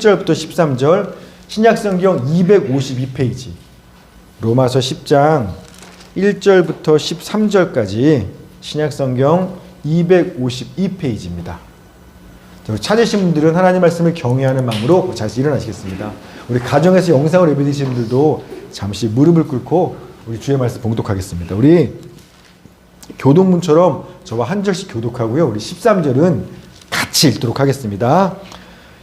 1절부터 13절, 신약성경 252페이지, 로마서 10장 1절부터 13절까지 신약성경 252페이지입니다. 찾으신 분들은 하나님 말씀을 경외하는 마음으로 다시 일어나시겠습니다. 우리 가정에서 영상을 예배드리시는 분들도 잠시 무릎을 꿇고 우리 주의 말씀 봉독하겠습니다. 우리 교독문처럼 저와 한 절씩 교독하고요. 우리 13절은 같이 읽도록 하겠습니다.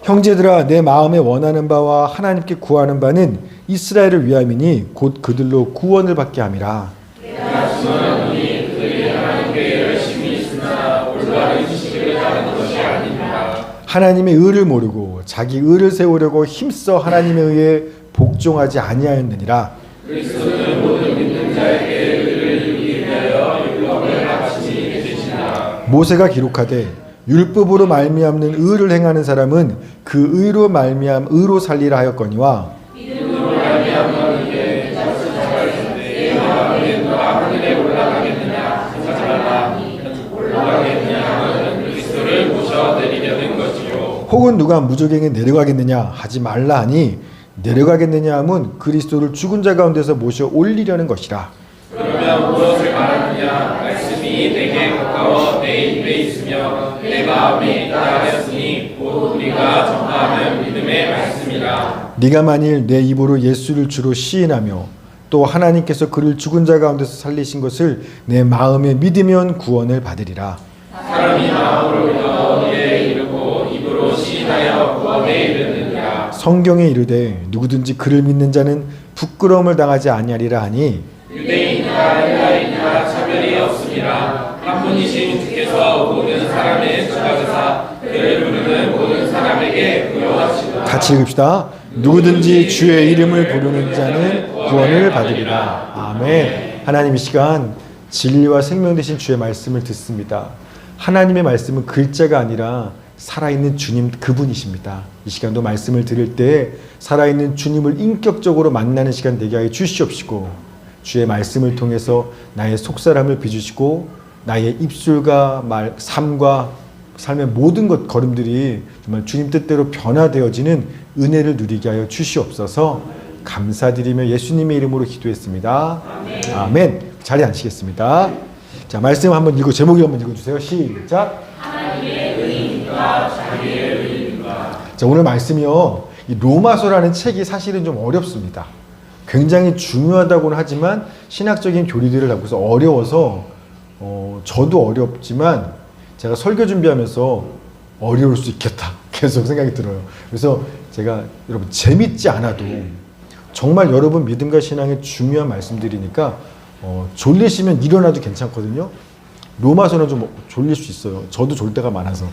형제들아, 내 마음에 원하는 바와 하나님께 구하는 바는 이스라엘을 위함이니 곧 그들로 구원을 받게 함이라. 내가 증언하노니 그들이 하나님께 열심히 있으나 올바른 지식을 따르는 것이 아닙니다. 하나님의 의를 모르고 자기 의를 세우려고 힘써 하나님에 의해 복종하지 아니하였느니라. 그리스도는 모든 믿는 자에게 의를 이루기 위하여 율법을 마치니 되시니라. 모세가 기록하되 율법으로 말미암는 의를 행하는 사람은 그 의로 말미암 의로 살리라 하였거니와 믿음으로 말미암는 이에 내 마음에 누가 하늘에 올라가겠느냐 하지 말라. 올라가겠느냐 하면 그리스도를 모셔드리려는 것이요. 혹은 누가 무적행에 내려가겠느냐 하지 말라 하니 내려가겠느냐 하면 그리스도를 죽은 자 가운데서 모셔 올리려는 것이라. 그러면 무엇을 말하느냐? 말씀이 내게 가까워 내 입에 있으며 내 마음에 있다 하였으니 곧 우리가 전파하는 믿음의 말씀이라. 네가 만일 내 입으로 예수를 주로 시인하며 또 하나님께서 그를 죽은 자 가운데서 살리신 것을 내 마음에 믿으면 구원을 받으리라. 사람이 마음으로 믿어 이에 이르고 입으로 시인하여 구원에 이르느니라. 성경에 이르되 누구든지 그를 믿는 자는 부끄러움을 당하지 아니하리라 하니 유대인이나 헬라인이나 차별이 없음이라. 한 분이신 주께서 모든 사람의 주가되사 그를 부르는 모든 사람에게 부여하시라. 같이 읽읍시다. 누구든지 주의 이름을 부르는 자는 구원을 받으리라. 아멘. 하나님, 이 시간 진리와 생명 되신 주의 말씀을 듣습니다. 하나님의 말씀은 글자가 아니라 살아있는 주님 그분이십니다. 이 시간도 말씀을 들을 때 살아있는 주님을 인격적으로 만나는 시간 되게 하여 주시옵시고, 주의 말씀을 통해서 나의 속사람을 빚으시고 나의 입술과 말, 삶과 삶의 모든 것 걸음들이 정말 주님 뜻대로 변화되어지는 은혜를 누리게 하여 주시옵소서. 감사드리며 예수님의 이름으로 기도했습니다. 아멘. 아멘. 자리에 앉으시겠습니다. 자, 말씀 한번 읽고 제목을 한번 읽어주세요. 시작. 하나님의 의인과 자기의 의인과. 자, 오늘 말씀이요, 이 로마서라는 책이 사실은 좀 어렵습니다. 굉장히 중요하다고는 하지만 신학적인 교리들을 갖고서 어려워서 저도 어렵지만 제가 설교 준비하면서 어려울 수 있겠다 계속 생각이 들어요. 그래서 제가 여러분 재밌지 않아도 정말 여러분 믿음과 신앙의 중요한 말씀들이니까 졸리시면 일어나도 괜찮거든요. 로마서는 좀 졸릴 수 있어요. 저도 졸 때가 많아서.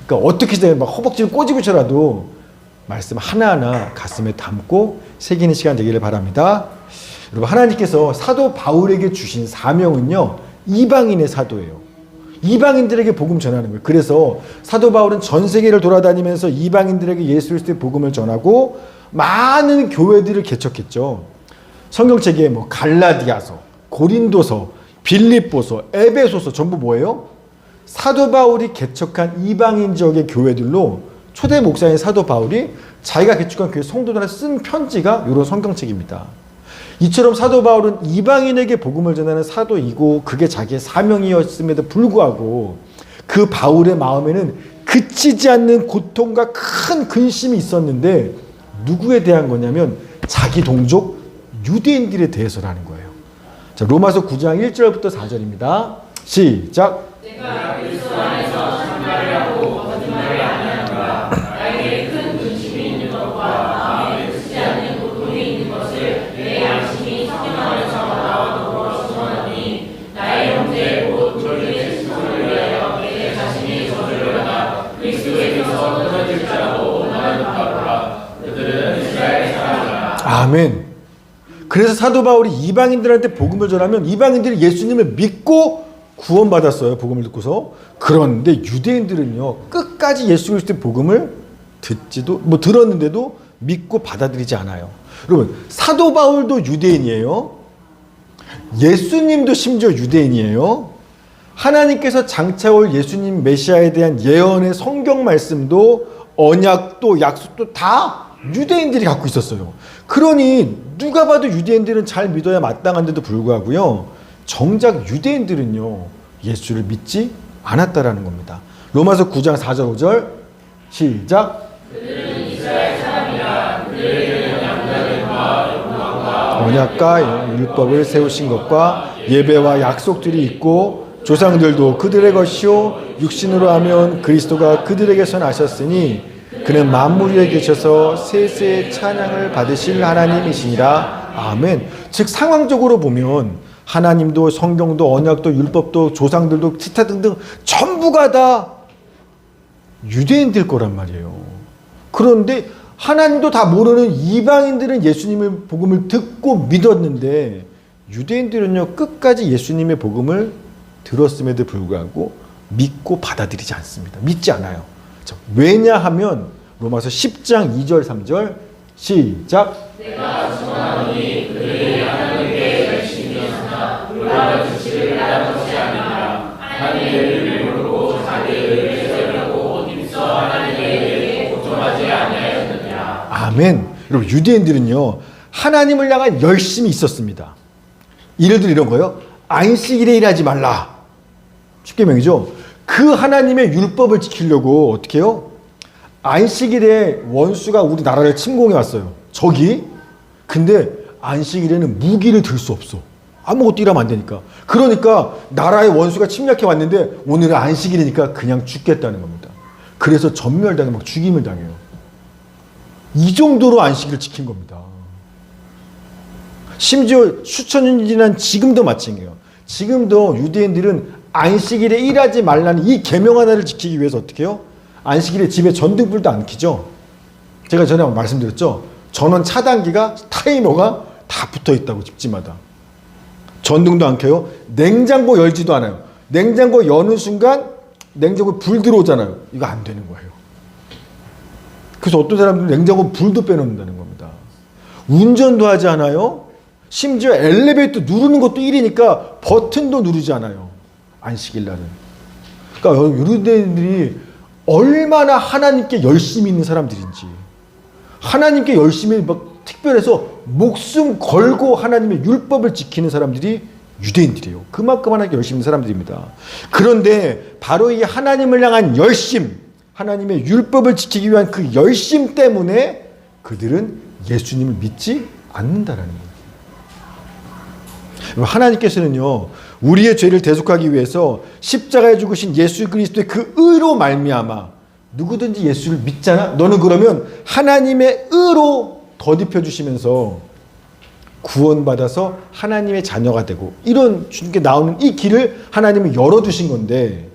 그러니까 어떻게 막 허벅지를 꼬집으셔라도 말씀 하나하나 가슴에 담고 새기는 시간 되기를 바랍니다. 여러분, 하나님께서 사도 바울에게 주신 사명은요, 이방인의 사도예요. 이방인들에게 복음 전하는 거예요. 그래서 사도 바울은 전 세계를 돌아다니면서 이방인들에게 예수 그리스도의 복음을 전하고 많은 교회들을 개척했죠. 성경책에 뭐 갈라디아서, 고린도서, 빌립보서, 에베소서 전부 뭐예요? 사도 바울이 개척한 이방인 지역의 교회들로 초대 목사인 사도 바울이 자기가 개척한 교회 성도들한테 쓴 편지가 이런 성경책입니다. 이처럼 사도 바울은 이방인에게 복음을 전하는 사도이고 그게 자기의 사명이었음에도 불구하고 그 바울의 마음에는 그치지 않는 고통과 큰 근심이 있었는데 누구에 대한 거냐면 자기 동족 유대인들에 대해서라는 거예요. 자, 로마서 9장 1절부터 4절입니다. 시작. 내가 그리스도 안에서 참말을 하고 거짓말을 아니하노라. 나에게 큰 근심이 있는 것과 마음에 드지 않는 고통이 있는 것을 내 양심이 성령 안에서 나와 더불어 증언하니 나의 형제 곧 너희의 스스로를 위하여 내 자신이 저주려다 그리스도에게서 끊어질 자라도 원하는 바로라. 그들은 이스라엘 사람이라. 아멘. 그래서 사도 바울이 이방인들한테 복음을 전하면 이방인들이 예수님을 믿고 구원받았어요. 복음을 듣고서. 그런데 유대인들은요, 끝까지 예수 그리스도의 복음을 들었는데도 믿고 받아들이지 않아요. 여러분, 사도 바울도 유대인이에요. 예수님도 심지어 유대인이에요. 하나님께서 장차 올 예수님 메시아에 대한 예언의 성경 말씀도 언약도 약속도 다 유대인들이 갖고 있었어요. 그러니 누가 봐도 유대인들은 잘 믿어야 마땅한데도 불구하고요, 정작 유대인들은요 예수를 믿지 않았다라는 겁니다. 로마서 9장 4절 5절 시작. 언약과 율법을 세우신 것과 예배와 약속들이 있고 조상들도 그들의 것이요 육신으로 하면 그리스도가 그들에게서 나셨으니 그는 만물 위에 계셔서 세세의 찬양을 받으실 하나님이시니라. 아멘. 즉 상황적으로 보면 하나님도 성경도 언약도 율법도 조상들도 기타 등등 전부가 다 유대인들 거란 말이에요. 그런데 하나님도 다 모르는 이방인들은 예수님의 복음을 듣고 믿었는데 유대인들은요 끝까지 예수님의 복음을 들었음에도 불구하고 믿고 받아들이지 않습니다. 믿지 않아요. 자, 왜냐하면 로마서 10장 2절 3절 시작. 내가 증언하노니 그들이 하나님께 열심히 하나 놀라운 지식을 따른 것이 아니라 하나님의 의를 모르고 자기의 의를 세우려고 힘써 하나님의 의에 복종하지 아니하였느니라. 아멘. 여러분 유대인들은요 하나님을 향한 열심이 있었습니다. 예를 들어 이런 거요. 안식일에 일하지 말라. 쉽게 명이죠. 그 하나님의 율법을 지키려고 어떻게 해요? 안식일에 원수가 우리 나라를 침공해 왔어요. 적이. 근데 안식일에는 무기를 들 수 없어. 아무것도 일하면 안 되니까. 그러니까 나라의 원수가 침략해 왔는데 오늘은 안식일이니까 그냥 죽겠다는 겁니다. 그래서 전멸당해 막 죽임을 당해요. 이 정도로 안식일을 지킨 겁니다. 심지어 수천 년 지난 지금도 마찬가지예요. 지금도 유대인들은 안식일에 일하지 말라는 이 계명 하나를 지키기 위해서 어떻게 해요? 안식일에 집에 전등불도 안 켜죠. 제가 전에 말씀드렸죠. 전원 차단기가 타이머가 다 붙어 있다고 집집마다. 전등도 안 켜요. 냉장고 열지도 않아요. 냉장고 여는 순간 냉장고에 불 들어오잖아요. 이거 안 되는 거예요. 그래서 어떤 사람들은 냉장고 불도 빼놓는다는 겁니다. 운전도 하지 않아요. 심지어 엘리베이터 누르는 것도 일이니까 버튼도 누르지 않아요. 안식일 날은. 그러니까 유대인들이 얼마나 하나님께 열심히 있는 사람들인지, 하나님께 열심히 막 특별해서 목숨 걸고 하나님의 율법을 지키는 사람들이 유대인들이에요. 그만큼 하나님께 열심히 있는 사람들입니다. 그런데 바로 이 하나님을 향한 열심, 하나님의 율법을 지키기 위한 그 열심 때문에 그들은 예수님을 믿지 않는다라는 거예요. 하나님께서는요 우리의 죄를 대속하기 위해서 십자가에 죽으신 예수 그리스도의 그 의로 말미암아 누구든지 예수를 믿잖아. 너는 그러면 하나님의 의로 덧입혀 주시면서 구원받아서 하나님의 자녀가 되고 이런 주님께 나오는 이 길을 하나님이 열어주신 건데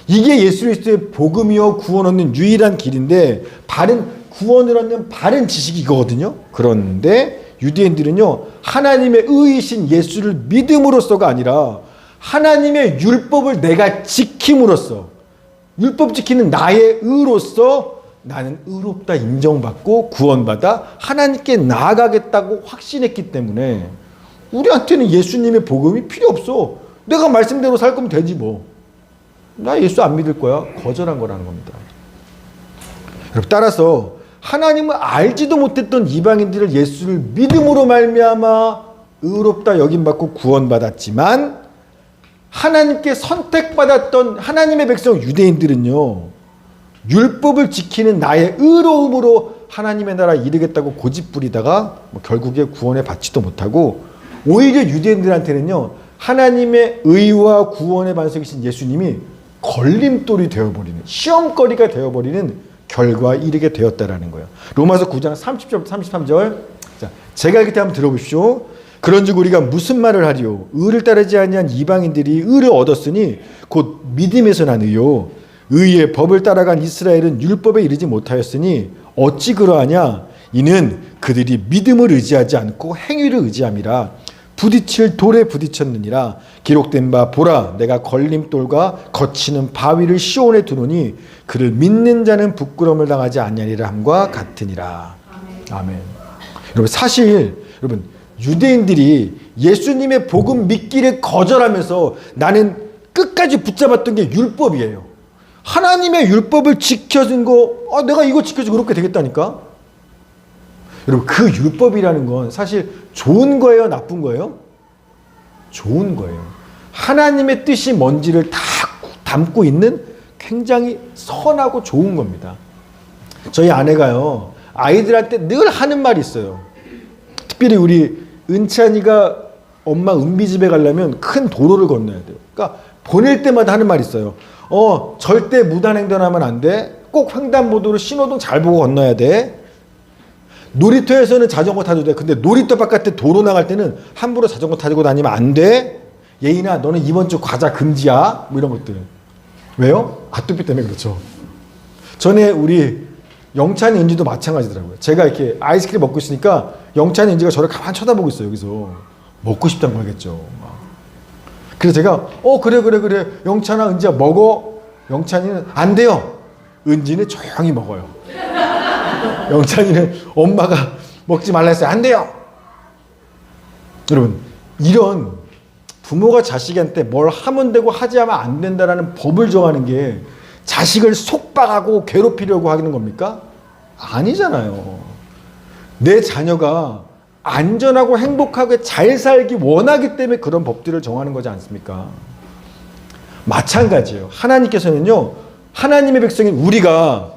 이게 예수 그리스도의 복음이요 구원 얻는 유일한 길인데 바른 구원을 얻는 바른 지식이 이거거든요. 그런데 유대인들은요 하나님의 의이신 예수를 믿음으로써가 아니라 하나님의 율법을 내가 지킴으로써 율법 지키는 나의 의로서 나는 의롭다 인정받고 구원받아 하나님께 나아가겠다고 확신했기 때문에 우리한테는 예수님의 복음이 필요 없어. 내가 말씀대로 살 거면 되지 뭐. 나 예수 안 믿을 거야. 거절한 거라는 겁니다. 여러분 따라서 하나님을 알지도 못했던 이방인들을 예수를 믿음으로 말미암아 의롭다 여김받고 구원받았지만 하나님께 선택받았던 하나님의 백성 유대인들은요 율법을 지키는 나의 의로움으로 하나님의 나라 이르겠다고 고집부리다가 결국에 구원에 받지도 못하고 오히려 유대인들한테는요 하나님의 의와 구원의 반석이신 예수님이 걸림돌이 되어버리는 시험거리가 되어버리는 결과에 이르게 되었다라는 거예요. 로마서 9장 30절 33절. 자, 제가 읽을 때 한번 들어보십시오. 그런즉 우리가 무슨 말을 하리요? 의를 따르지 아니한 이방인들이 의를 얻었으니 곧 믿음에서 난 의요. 의의 법을 따라간 이스라엘은 율법에 이르지 못하였으니 어찌 그러하냐? 이는 그들이 믿음을 의지하지 않고 행위를 의지함이라. 부딪힐 돌에 부딪혔느니라. 기록된 바 보라 내가 걸림돌과 거치는 바위를 시온에 두노니 그를 믿는 자는 부끄러움을 당하지 아니하리라 함과 같으니라. 아멘. 여러분 사실 여러분 유대인들이 예수님의 복음 믿기를 거절하면서 나는 끝까지 붙잡았던 게 율법이에요. 하나님의 율법을 지켜준 거, 내가 이거 지켜서 그렇게 되겠다니까? 여러분, 그 율법이라는 건 사실 좋은 거예요? 나쁜 거예요? 좋은 거예요. 하나님의 뜻이 뭔지를 다 담고 있는 굉장히 선하고 좋은 겁니다. 저희 아내가요, 아이들한테 늘 하는 말이 있어요. 특별히 우리 은찬이가 엄마 은비집에 가려면 큰 도로를 건너야 돼요. 그러니까 보낼 때마다 하는 말이 있어요. 절대 무단횡단하면 안 돼. 꼭 횡단보도로 신호등 잘 보고 건너야 돼. 놀이터에서는 자전거 타도 돼. 근데 놀이터 바깥에 도로 나갈 때는 함부로 자전거 타고 다니면 안 돼. 예인아, 너는 이번 주 과자 금지야. 뭐 이런 것들. 왜요? 아토피 때문에 그렇죠. 전에 우리 영찬이 은지도 마찬가지더라고요. 제가 이렇게 아이스크림 먹고 있으니까 영찬이 은지가 저를 가만 쳐다보고 있어요. 여기서 먹고 싶다는 거겠죠. 그래서 제가 그래 영찬아 은지야 먹어. 영찬이는 안 돼요. 은지는 조용히 먹어요. 영찬이는 엄마가 먹지 말라 했어요. 안 돼요. 여러분, 이런 부모가 자식한테 뭘 하면 되고 하지 않으면 안 된다라는 법을 정하는 게 자식을 속박하고 괴롭히려고 하는 겁니까? 아니잖아요. 내 자녀가 안전하고 행복하게 잘 살기 원하기 때문에 그런 법들을 정하는 거지 않습니까? 마찬가지예요. 하나님께서는요, 하나님의 백성인 우리가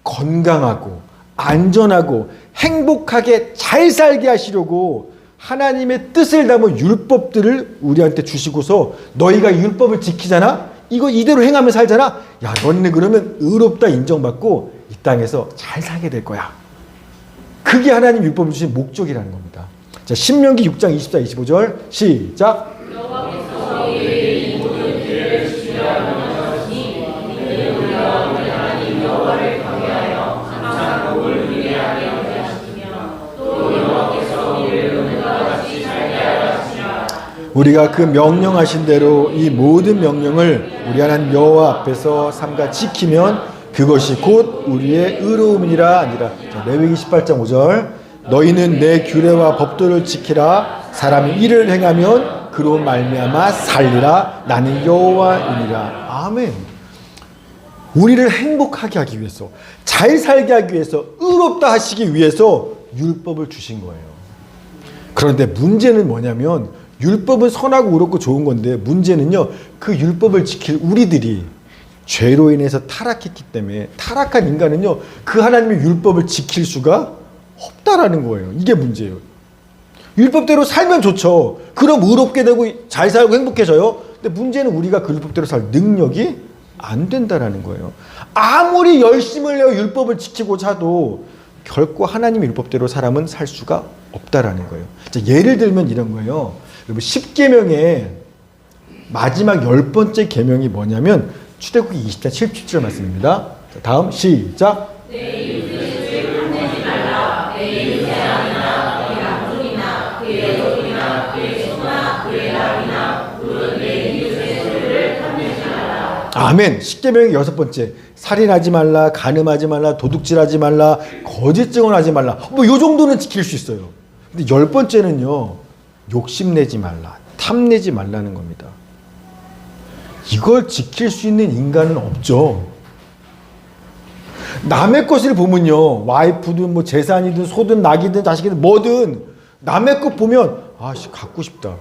건강하고 안전하고 행복하게 잘 살게 하시려고 하나님의 뜻을 담은 율법들을 우리한테 주시고서 너희가 율법을 지키잖아? 이거 이대로 행하면 살잖아? 야, 너네 그러면 의롭다 인정받고 이 땅에서 잘 살게 될 거야. 그게 하나님 율법을 주신 목적이라는 겁니다. 자, 신명기 6장 24, 25절 시작. 우리가 그 명령하신 대로 이 모든 명령을 우리 하나님 여호와 앞에서 삼가 지키면 그것이 곧 우리의 의로움이니라 아니라. 자, 레위기 18장 5절. 너희는 내 규례와 법도를 지키라. 사람이 이를 행하면 그로 말미암아 살리라. 나는 여호와이니라. 아멘. 우리를 행복하게 하기 위해서, 잘 살게 하기 위해서, 의롭다 하시기 위해서 율법을 주신 거예요. 그런데 문제는 뭐냐면 율법은 선하고 의롭고 좋은 건데 문제는요, 그 율법을 지킬 우리들이 죄로 인해서 타락했기 때문에 타락한 인간은요, 그 하나님의 율법을 지킬 수가 없다라는 거예요. 이게 문제예요. 율법대로 살면 좋죠. 그럼 의롭게 되고 잘 살고 행복해져요. 근데 문제는 우리가 그 율법대로 살 능력이 안 된다라는 거예요. 아무리 열심을 내어 율법을 지키고자 해도 결코 하나님의 율법대로 사람은 살 수가 없다라는 거예요. 자, 예를 들면 이런 거예요. 여러분, 10계명의 마지막 10번째 계명이 뭐냐면 출애굽기 20장 77절 말씀입니다. 자, 다음 시작. 내 이웃을 탐내지 말라. 내 이웃의 아내나 그의 남종이나 그의 여종이나 그의 소나 그의 나귀나 물은 내 이웃의 소유를 탐내지 말라. 아멘. 10계명의 6번째. 살인하지 말라, 간음하지 말라, 도둑질하지 말라, 거짓 증언하지 말라. 뭐 요 정도는 지킬 수 있어요. 근데 10번째는요. 욕심내지 말라, 탐내지 말라는 겁니다. 이걸 지킬 수 있는 인간은 없죠. 남의 것을 보면요, 와이프든 뭐 재산이든 소든 낙이든 자식이든 뭐든 남의 것 보면 갖고 싶다.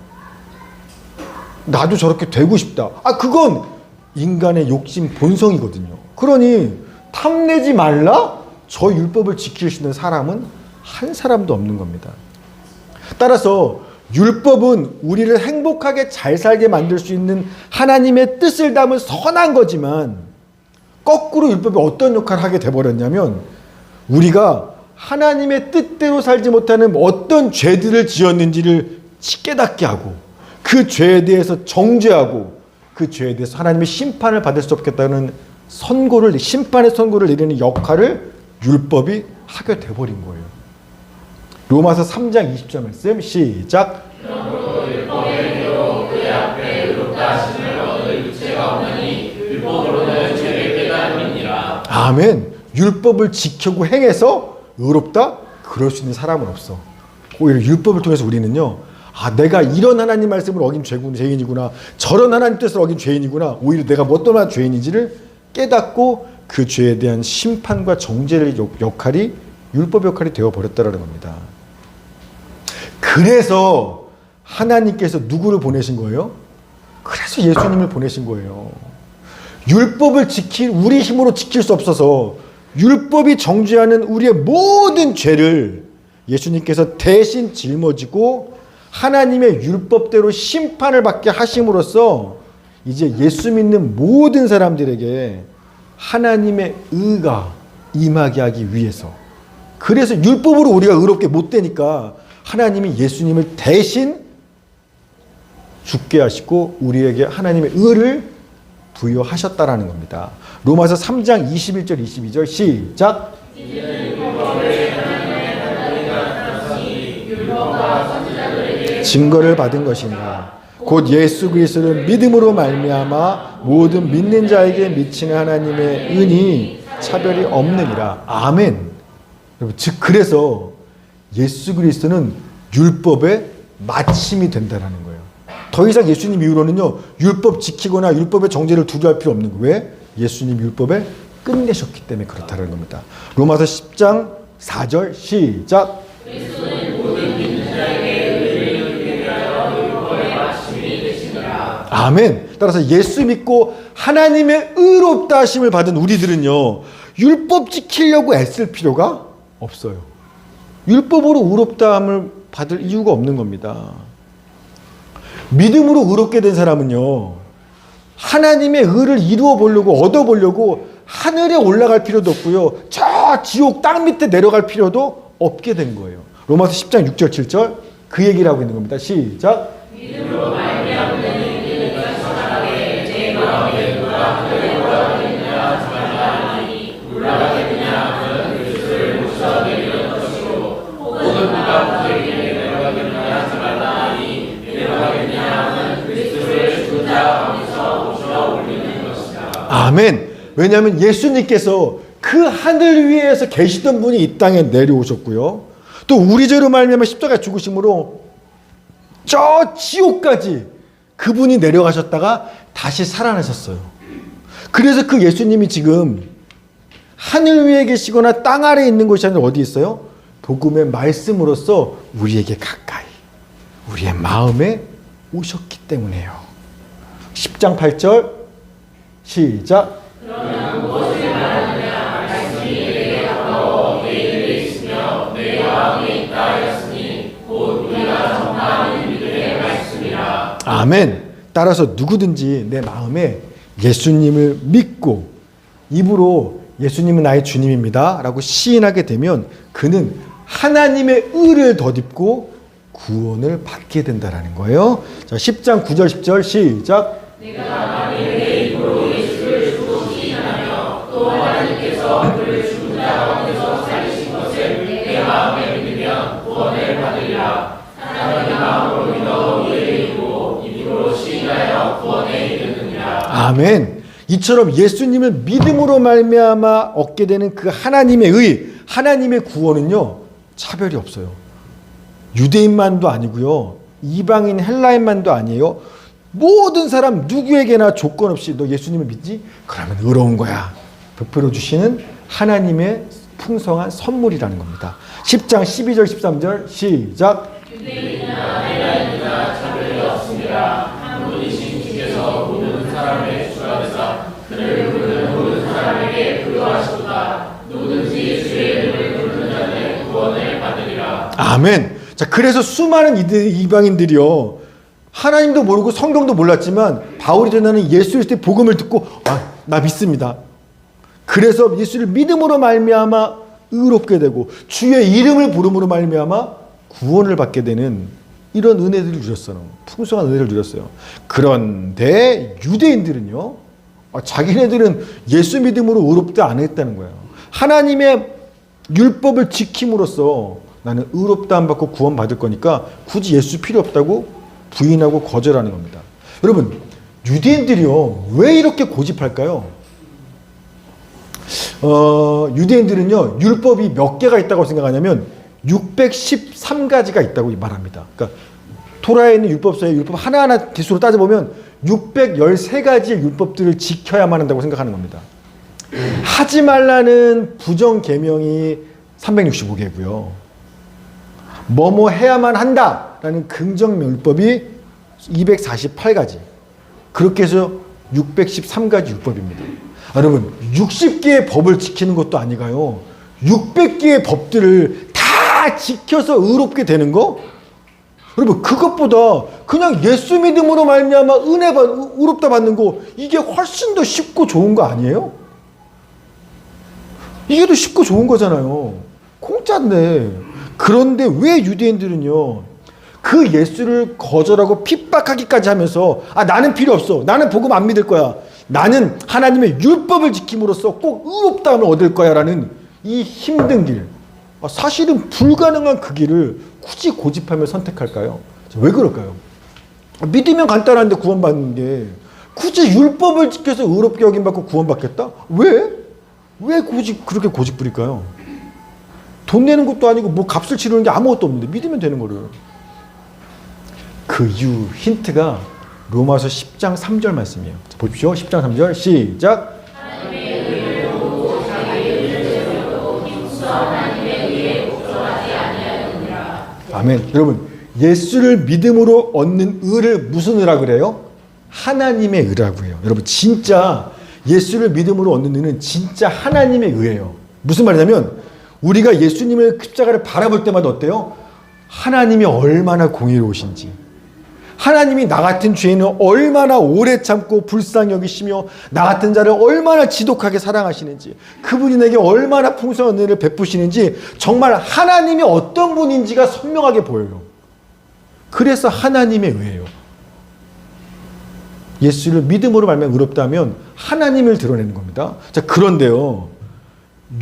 나도 저렇게 되고 싶다. 그건 인간의 욕심 본성이거든요. 그러니 탐내지 말라? 저 율법을 지킬 수 있는 사람은 한 사람도 없는 겁니다. 따라서 율법은 우리를 행복하게 잘 살게 만들 수 있는 하나님의 뜻을 담은 선한 거지만 거꾸로 율법이 어떤 역할을 하게 돼버렸냐면 우리가 하나님의 뜻대로 살지 못하는 어떤 죄들을 지었는지를 깨닫게 하고 그 죄에 대해서 정죄하고 그 죄에 대해서 하나님의 심판을 받을 수 없겠다는 심판의 선고를 내리는 역할을 율법이 하게 돼버린 거예요. 로마서 3장 20절 말씀 시작. 그러므로 율법의 의로 그의 앞에 의롭다 하심을 얻을 유체가 없느니 율법으로는 죄를 깨달음이니라. 아멘. 율법을 지키고 행해서 의롭다? 그럴 수 있는 사람은 없어. 오히려 율법을 통해서 우리는요, 내가 이런 하나님 말씀을 어긴 죄인이구나, 저런 하나님 뜻을 어긴 죄인이구나, 오히려 내가 어떤 죄인인지를 깨닫고 그 죄에 대한 심판과 정죄의 역할이 율법 역할이 되어버렸다는 겁니다. 그래서 하나님께서 누구를 보내신 거예요? 그래서 예수님을 보내신 거예요. 율법을 우리 힘으로 지킬 수 없어서 율법이 정죄하는 우리의 모든 죄를 예수님께서 대신 짊어지고 하나님의 율법대로 심판을 받게 하심으로써 이제 예수 믿는 모든 사람들에게 하나님의 의가 임하게 하기 위해서, 그래서 율법으로 우리가 의롭게 못 되니까 하나님이 예수님을 대신 죽게 하시고 우리에게 하나님의 의를 부여하셨다라는 겁니다. 로마서 3장 21절 22절 시작. 증거를 받은 것이니라. 곧 예수 그리스도를 믿음으로 말미암아 모든 믿는 자에게 미치는 하나님의 은이 차별이 없느니라. 아멘. 여러분, 즉 그래서 예수 그리스도는 율법의 마침이 된다라는 거예요. 더 이상 예수님 이후로는요, 율법 지키거나 율법의 정죄를 두려워할 필요 없는 거예요. 왜? 예수님 율법에 끝내셨기 때문에 그렇다는 겁니다. 로마서 10장 4절 시작. 아멘. 따라서 예수 믿고 하나님의 의롭다 하심을 받은 우리들은요, 율법 지키려고 애쓸 필요가 없어요. 율법으로 의롭다함을 받을 이유가 없는 겁니다. 믿음으로 의롭게 된 사람은요, 하나님의 의를 이루어 보려고 얻어 보려고 하늘에 올라갈 필요도 없고요, 저 지옥 땅 밑에 내려갈 필요도 없게 된 거예요. 로마서 10장 6절 7절 그 얘기를 하고 있는 겁니다. 시작. 믿음으로 말미암는 아멘. 왜냐하면 예수님께서 그 하늘 위에서 계시던 분이 이 땅에 내려오셨고요, 또 우리 죄로 말미암아 십자가에 죽으심으로 저 지옥까지 그분이 내려가셨다가 다시 살아나셨어요. 그래서 그 예수님이 지금 하늘 위에 계시거나 땅 아래에 있는 것이 아니라 어디 있어요? 복음의 말씀으로써 우리에게 가까이, 우리의 마음에 오셨기 때문에요. 10장 8절 시작. 그러면 무엇을 말하느냐? 말씀이 내게 가까워 내 입에 있으며 내 마음에 있다 하였으니 곧 우리가 전하는 믿음의 말씀이라. 아멘. 따라서 누구든지 내 마음에 예수님을 믿고 입으로 예수님은 나의 주님입니다 라고 시인하게 되면 그는 하나님의 의를 덧입고 구원을 받게 된다는 거예요. 자, 10장 9절 10절 시작. 내가 만일 내 입으로 예수를 주로 시인하며 또 하나님께서 그를 죽은 자 가운데서 살리신 것을 내 마음에 믿으면 구원을 받으리라. 하나님의 마음으로 믿어 의를 이루고 입으로 시인하여 구원에 이르느니라. 아멘. 이처럼 예수님을 믿음으로 말미암아 얻게 되는 그 하나님의 의, 하나님의 구원은요, 차별이 없어요. 유대인만도 아니고요, 이방인 헬라인만도 아니에요. 모든 사람 누구에게나 조건 없이 너 예수님을 믿지? 그러면 의로운 거야 베풀어 주시는 하나님의 풍성한 선물이라는 겁니다. 10장 12절 13절 시작. 유대인이나 헬라인이나 차별이 없습니다. 한 분이신 주께서 모든 사람의 주가 되사 그를 부르는 모든 사람에게 부여하시도다. 누구든지 주의 이름을 부르는 자는 구원을 받으리라. 아멘. 자, 그래서 수많은 이방인들이요, 하나님도 모르고 성경도 몰랐지만 바울이 전하는 예수 그리스도의 복음을 듣고 나 믿습니다. 그래서 예수를 믿음으로 말미암아 의롭게 되고 주의 이름을 부름으로 말미암아 구원을 받게 되는 이런 은혜들을 누렸어요. 풍성한 은혜를 누렸어요. 그런데 유대인들은요, 자기네들은 예수 믿음으로 의롭다 안 했다는 거예요. 하나님의 율법을 지킴으로써 나는 의롭다 안 받고 구원 받을 거니까 굳이 예수 필요 없다고 부인하고 거절하는 겁니다. 여러분, 유대인들이요, 왜 이렇게 고집할까요? 유대인들은요, 율법이 몇 개가 있다고 생각하냐면 613가지가 있다고 말합니다. 그러니까 토라에 있는 율법서에 율법 하나하나 개수로 따져보면 613가지의 율법들을 지켜야만 한다고 생각하는 겁니다. 하지 말라는 부정 계명이 365개고요. 뭐뭐 해야만 한다라는 긍정 율법이 248가지. 그렇게 해서 613가지 율법입니다. 여러분, 60개의 법을 지키는 것도 아니가요. 600개의 법들을 다 지켜서 의롭게 되는 거? 여러분, 그것보다 그냥 예수 믿음으로 말미암아 의롭다 받는 거, 이게 훨씬 더 쉽고 좋은 거 아니에요? 이게 더 쉽고 좋은 거잖아요. 공짜인데. 그런데 왜 유대인들은요, 그 예수를 거절하고 핍박하기까지 하면서, 나는 필요 없어, 나는 복음 안 믿을 거야, 나는 하나님의 율법을 지킴으로써 꼭 의롭다함을 얻을 거야 라는 이 힘든 길, 사실은 불가능한 그 길을 굳이 고집하며 선택할까요? 왜 그럴까요? 믿으면 간단한데 구원받는 게, 굳이 율법을 지켜서 의롭게 여김받고 구원받겠다? 왜 그렇게 고집 부릴까요? 돈 내는 것도 아니고 뭐 값을 치르는 게 아무것도 없는데 믿으면 되는 거를. 그 이유 힌트가 로마서 10장 3절 말씀이에요. 자, 보십시오. 10장 3절 시작. 아멘. 여러분, 예수를 믿음으로 얻는 의를 무슨 의라 그래요? 하나님의 의라고 해요. 여러분, 진짜 예수를 믿음으로 얻는 의는 진짜 하나님의 의예요. 무슨 말이냐면, 우리가 예수님의 십자가를 바라볼 때마다 어때요? 하나님이 얼마나 공의로우신지, 하나님이 나 같은 죄인을 얼마나 오래 참고 불쌍히 여기시며 나 같은 자를 얼마나 지독하게 사랑하시는지, 그분이 내게 얼마나 풍성한 은혜를 베푸시는지, 정말 하나님이 어떤 분인지가 선명하게 보여요. 그래서 하나님의 의예요. 예수를 믿음으로 말미암아 의롭다면 하나님을 드러내는 겁니다. 자, 그런데요,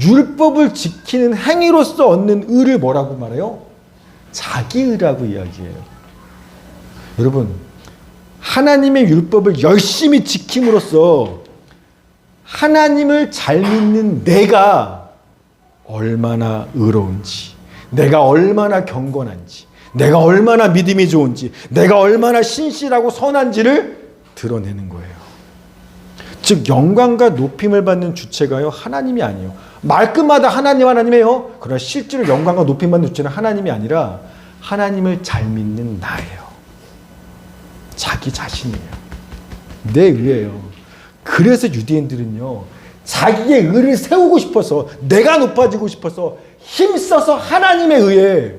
율법을 지키는 행위로서 얻는 의를 뭐라고 말해요? 자기의라고 이야기해요. 여러분, 하나님의 율법을 열심히 지킴으로써 하나님을 잘 믿는 내가 얼마나 의로운지, 내가 얼마나 경건한지, 내가 얼마나 믿음이 좋은지, 내가 얼마나 신실하고 선한지를 드러내는 거예요. 즉, 영광과 높임을 받는 주체가요, 하나님이 아니에요. 말끝마다 하나님이에요. 그러나 실제로 영광과 높임 받는 주체는 하나님이 아니라 하나님을 잘 믿는 나예요. 자기 자신이에요. 내 의예요. 그래서 유대인들은요, 자기의 의를 세우고 싶어서, 내가 높아지고 싶어서 힘써서 하나님의 의에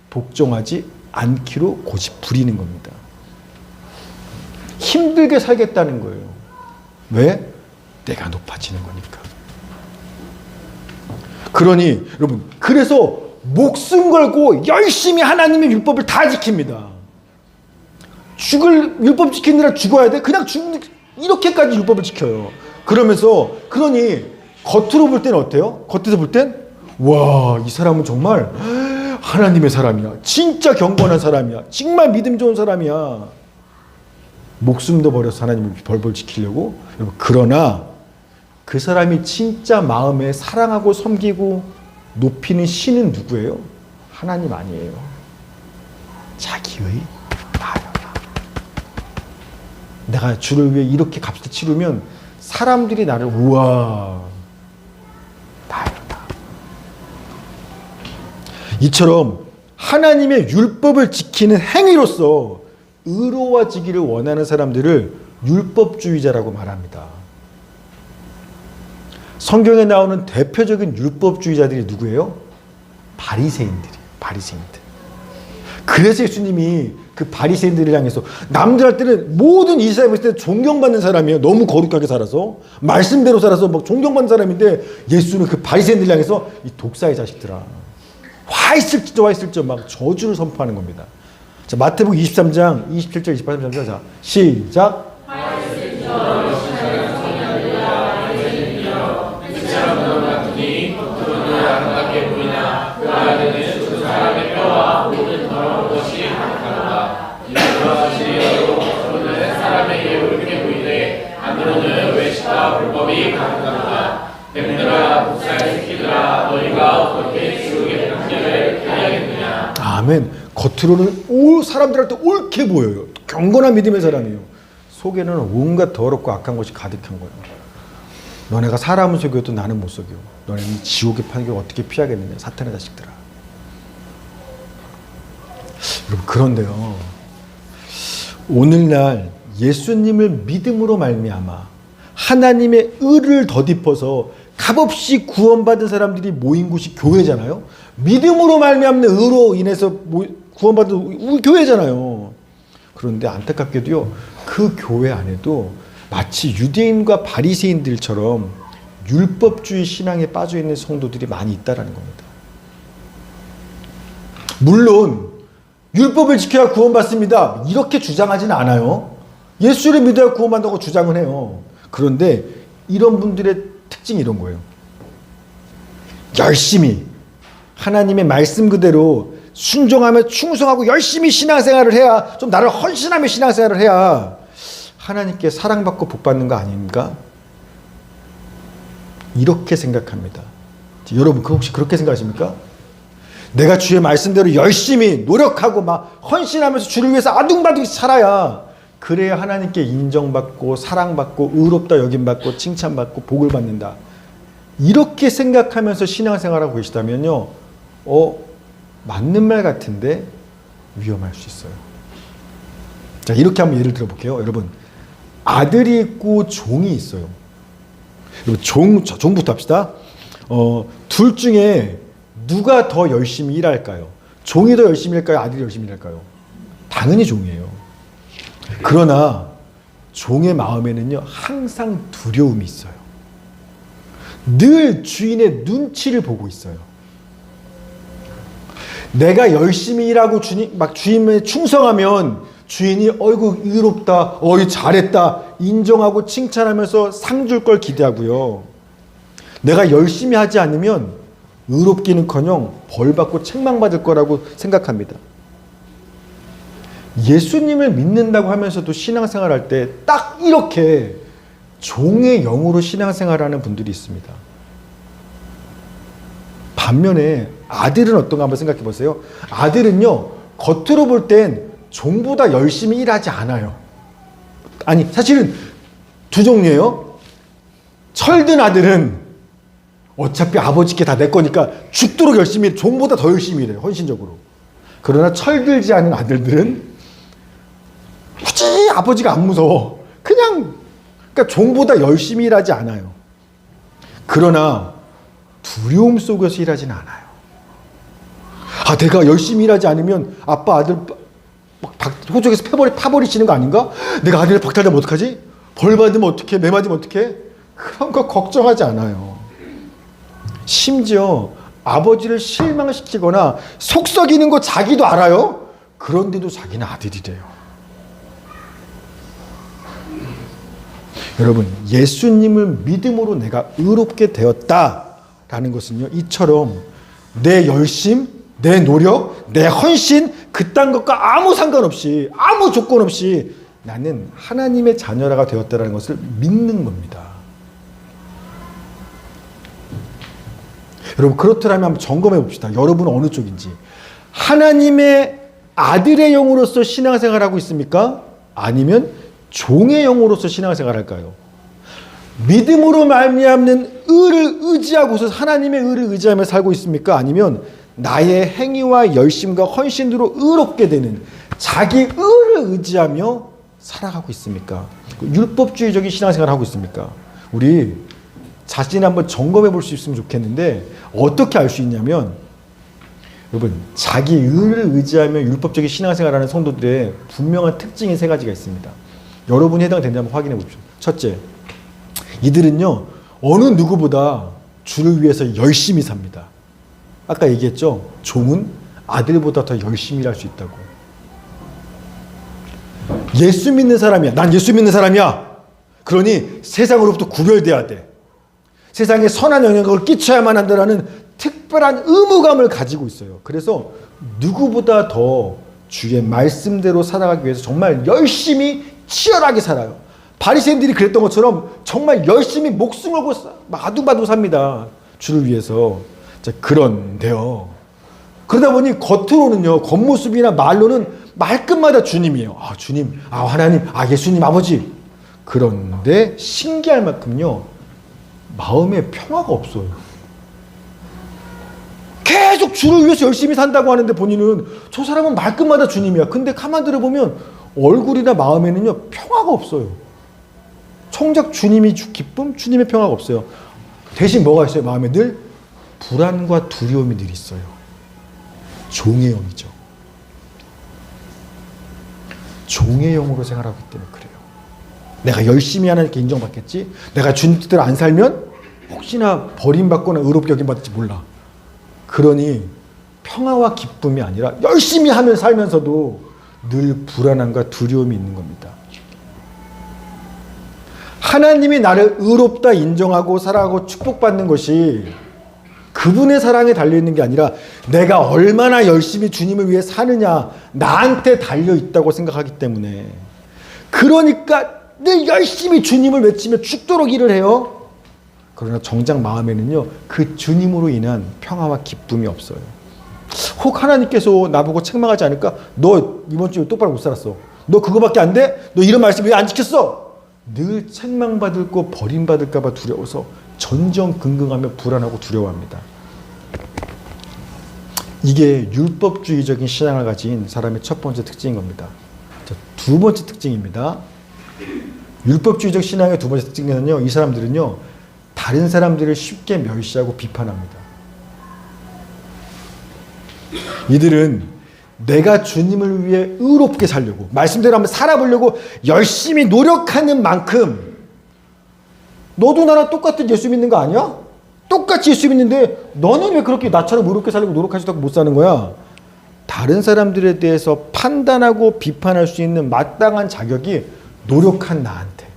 복종하지 않기로 고집 부리는 겁니다. 힘들게 살겠다는 거예요. 왜? 내가 높아지는 거니까. 그러니 여러분, 그래서 목숨 걸고 열심히 하나님의 율법을 다 지킵니다. 율법 지키느라 죽어야 돼? 그냥 이렇게까지 율법을 지켜요. 그러니 겉으로 볼 때는 어때요? 겉에서 볼 땐, 와, 이 사람은 정말 하나님의 사람이야, 진짜 경건한 사람이야, 정말 믿음 좋은 사람이야. 목숨도 버려서 하나님을 벌벌 지키려고. 그러나 그 사람이 진짜 마음에 사랑하고 섬기고 높이는 신은 누구예요? 하나님 아니에요. 자기의 나예요. 내가 주를 위해 이렇게 값을 치르면 사람들이 나를, 우와, 나예요, 나. 이처럼 하나님의 율법을 지키는 행위로서 의로워지기를 원하는 사람들을 율법주의자라고 말합니다. 성경에 나오는 대표적인 율법주의자들이 누구예요? 바리새인들이에요. 바리새인들. 그래서 예수님이 그 바리새인들을 향해서, 남들 할 때는 모든 이스라엘 봤을 때 존경받는 사람이에요. 너무 거룩하게 살아서, 말씀대로 살아서 막 존경받는 사람인데, 예수는 그 바리새인들을 향해서 이 독사의 자식들아, 화 있을지도 막 저주를 선포하는 겁니다. 자, 마태복음 23장 27절 28절. 자, 시작. 아멘. 겉으로는 사람들한테 옳게 보여요. 경건한 믿음의 사람이에요. 속에는 온갖 더럽고 악한 것이 가득한 거예요. 너네가 사람은 속여도 나는 못 속여. 너네는 지옥의 판결을 어떻게 피하겠느냐. 사탄의 자식들아. 여러분, 그런데요, 오늘날 예수님을 믿음으로 말미암아 하나님의 의를 덧입어서 값없이 구원받은 사람들이 모인 곳이 교회잖아요. 믿음으로 말미암는 의로 인해서 구원받은 우리 교회잖아요. 그런데 안타깝게도요, 그 교회 안에도 마치 유대인과 바리새인들처럼 율법주의 신앙에 빠져 있는 성도들이 많이 있다라는 겁니다. 물론 율법을 지켜야 구원받습니다, 이렇게 주장하지는 않아요. 예수를 믿어야 구원받는다고 주장을 해요. 그런데 이런 분들의 특징이 이런 거예요. 열심히 하나님의 말씀 그대로 순종하며 충성하고 열심히 신앙생활을 해야, 좀 나를 헌신하며 신앙생활을 해야 하나님께 사랑받고 복받는 거 아닙니까? 이렇게 생각합니다. 여러분, 혹시 그렇게 생각하십니까? 내가 주의 말씀대로 열심히 노력하고 막 헌신하면서 주를 위해서 아둥바둥 살아야, 그래야 하나님께 인정받고 사랑받고 의롭다 여김받고 칭찬받고 복을 받는다. 이렇게 생각하면서 신앙생활하고 계시다면요, 맞는 말 같은데 위험할 수 있어요. 자, 이렇게 한번 예를 들어볼게요. 여러분, 아들이 있고 종이 있어요. 여러분, 종부터 합시다. 둘 중에 누가 더 열심히 일할까요? 종이 더 열심히 일할까요? 아들이 열심히 일할까요? 당연히 종이에요. 그러나 종의 마음에는요, 항상 두려움이 있어요. 늘 주인의 눈치를 보고 있어요. 내가 열심히 일하고 주인에 충성하면 주인이 어이구 의롭다, 잘했다 인정하고 칭찬하면서 상 줄 걸 기대하고요. 내가 열심히 하지 않으면 의롭기는커녕 벌받고 책망받을 거라고 생각합니다. 예수님을 믿는다고 하면서도 신앙생활할 때 딱 이렇게 종의 영으로 신앙생활하는 분들이 있습니다. 반면에 아들은 어떤가 한번 생각해 보세요. 아들은요, 겉으로 볼 땐 종보다 열심히 일하지 않아요. 아니, 사실은 두 종류예요. 철든 아들은 어차피 아버지께 다 내 거니까 죽도록 열심히 해. 종보다 더 열심히 일해요, 헌신적으로. 그러나 철들지 않은 아들들은 굳이 아버지가 안 무서워. 그러니까 종보다 열심히 일하지 않아요. 그러나 두려움 속에서 일하지는 않아요. 내가 열심히 일하지 않으면 아빠 아들 호적에서 파버리시는 거 아닌가? 내가 아들을 박탈되면 어떡하지? 벌 받으면 어떡해? 매 맞으면 어떡해? 그런 거 걱정하지 않아요. 심지어 아버지를 실망시키거나 속썩이는 거 자기도 알아요. 그런데도 자기는 아들이래요. 여러분, 예수님을 믿음으로 내가 의롭게 되었다라는 것은요, 이처럼 내 열심, 내 노력, 내 헌신, 그딴 것과 아무 상관없이, 아무 조건 없이 나는 하나님의 자녀가 되었다는 것을 믿는 겁니다. 여러분, 그렇더라면 한번 점검해 봅시다. 여러분은 어느 쪽인지. 하나님의 아들의 영으로서 신앙생활하고 있습니까? 아니면 종의 영으로서 신앙생활할까요? 믿음으로 말미암는 의를 의지하고서 하나님의 의를 의지하며 살고 있습니까? 아니면 나의 행위와 열심과 헌신으로 의롭게 되는 자기 의를 의지하며 살아가고 있습니까? 율법주의적인 신앙생활을 하고 있습니까? 우리 자신 한번 점검해 볼 수 있으면 좋겠는데, 어떻게 알 수 있냐면, 여러분, 자기 의를 의지하며 율법적인 신앙생활하는 성도들의 분명한 특징이 세 가지가 있습니다. 여러분이 해당되는지 한번 확인해 보십시오. 첫째, 이들은요, 어느 누구보다 주를 위해서 열심히 삽니다. 아까 얘기했죠? 종은 아들보다 더 열심히 일할 수 있다고. 예수 믿는 사람이야. 난 예수 믿는 사람이야. 그러니 세상으로부터 구별돼야 돼. 세상에 선한 영향력을 끼쳐야만 한다는 특별한 의무감을 가지고 있어요. 그래서 누구보다 더 주의 말씀대로 살아가기 위해서 정말 열심히 치열하게 살아요. 바리새인들이 그랬던 것처럼 정말 열심히 목숨을 걸고 아둥바둥 삽니다. 주를 위해서. 자, 그런데요, 그러다 보니 겉으로는요, 겉모습이나 말로는 말끝마다 주님이에요. 주님, 하나님, 예수님, 아버지. 그런데 신기할 만큼요, 마음에 평화가 없어요. 계속 주를 위해서 열심히 산다고 하는데 본인은 저 사람은 말끝마다 주님이야. 근데 가만 들어보면 얼굴이나 마음에는요 평화가 없어요. 정작 주님이 기쁨, 주님의 평화가 없어요. 대신 뭐가 있어요? 마음에 늘 불안과 두려움이 늘 있어요. 종의 영이죠. 종의 영으로 생활하기 때문에 그래요. 내가 열심히 하나님께 인정받겠지? 내가 주님 뜻대로 안 살면 혹시나 버림받거나 의롭게 여김받을지 몰라. 그러니 평화와 기쁨이 아니라 열심히 하면 살면서도 늘 불안함과 두려움이 있는 겁니다. 하나님이 나를 의롭다 인정하고 사랑하고 축복받는 것이 그분의 사랑에 달려있는 게 아니라 내가 얼마나 열심히 주님을 위해 사느냐 나한테 달려있다고 생각하기 때문에 그러니까 늘 열심히 주님을 외치며 죽도록 일을 해요. 그러나 정작 마음에는요 그 주님으로 인한 평화와 기쁨이 없어요. 혹 하나님께서 나보고 책망하지 않을까? 너 이번 주에 똑바로 못 살았어. 너 그거밖에 안 돼? 너 이런 말씀 왜 안 지켰어? 늘 책망받을 거 버림받을까 봐 두려워서 전전긍긍하며 불안하고 두려워합니다. 이게 율법주의적인 신앙을 가진 사람의 첫 번째 특징인 겁니다. 자, 두 번째 특징입니다. 율법주의적 신앙의 두 번째 특징은요, 이 사람들은요 다른 사람들을 쉽게 멸시하고 비판합니다. 이들은 내가 주님을 위해 의롭게 살려고 말씀대로 한번 살아보려고 열심히 노력하는 만큼 너도 나랑 똑같은 예수 믿는 거 아니야? 똑같이 예수 믿는데 너는 왜 그렇게 나처럼 의롭게 살려고 노력하지도 않고 못 사는 거야? 다른 사람들에 대해서 판단하고 비판할 수 있는 마땅한 자격이 노력한 나한테,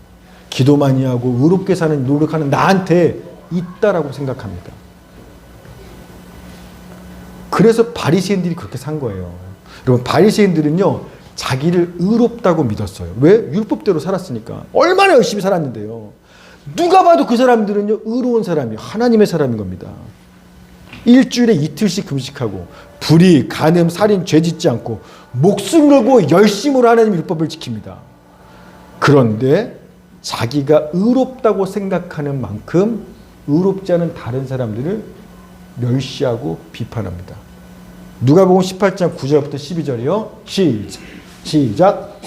기도 많이 하고 의롭게 사는 노력하는 나한테 있다라고 생각합니다. 그래서 바리새인들이 그렇게 산 거예요. 여러분, 바리새인들은요 자기를 의롭다고 믿었어요. 왜? 율법대로 살았으니까. 얼마나 열심히 살았는데요. 누가 봐도 그 사람들은요 의로운 사람이에요. 하나님의 사람인 겁니다. 일주일에 이틀씩 금식하고 불의, 간음, 살인, 죄 짓지 않고 목숨 걸고 열심으로 하나님의 율법을 지킵니다. 그런데 자기가 의롭다고 생각하는 만큼 의롭지 않은 다른 사람들을 멸시하고 비판합니다. 누가복음 18장 9절부터 12절이요. 시작.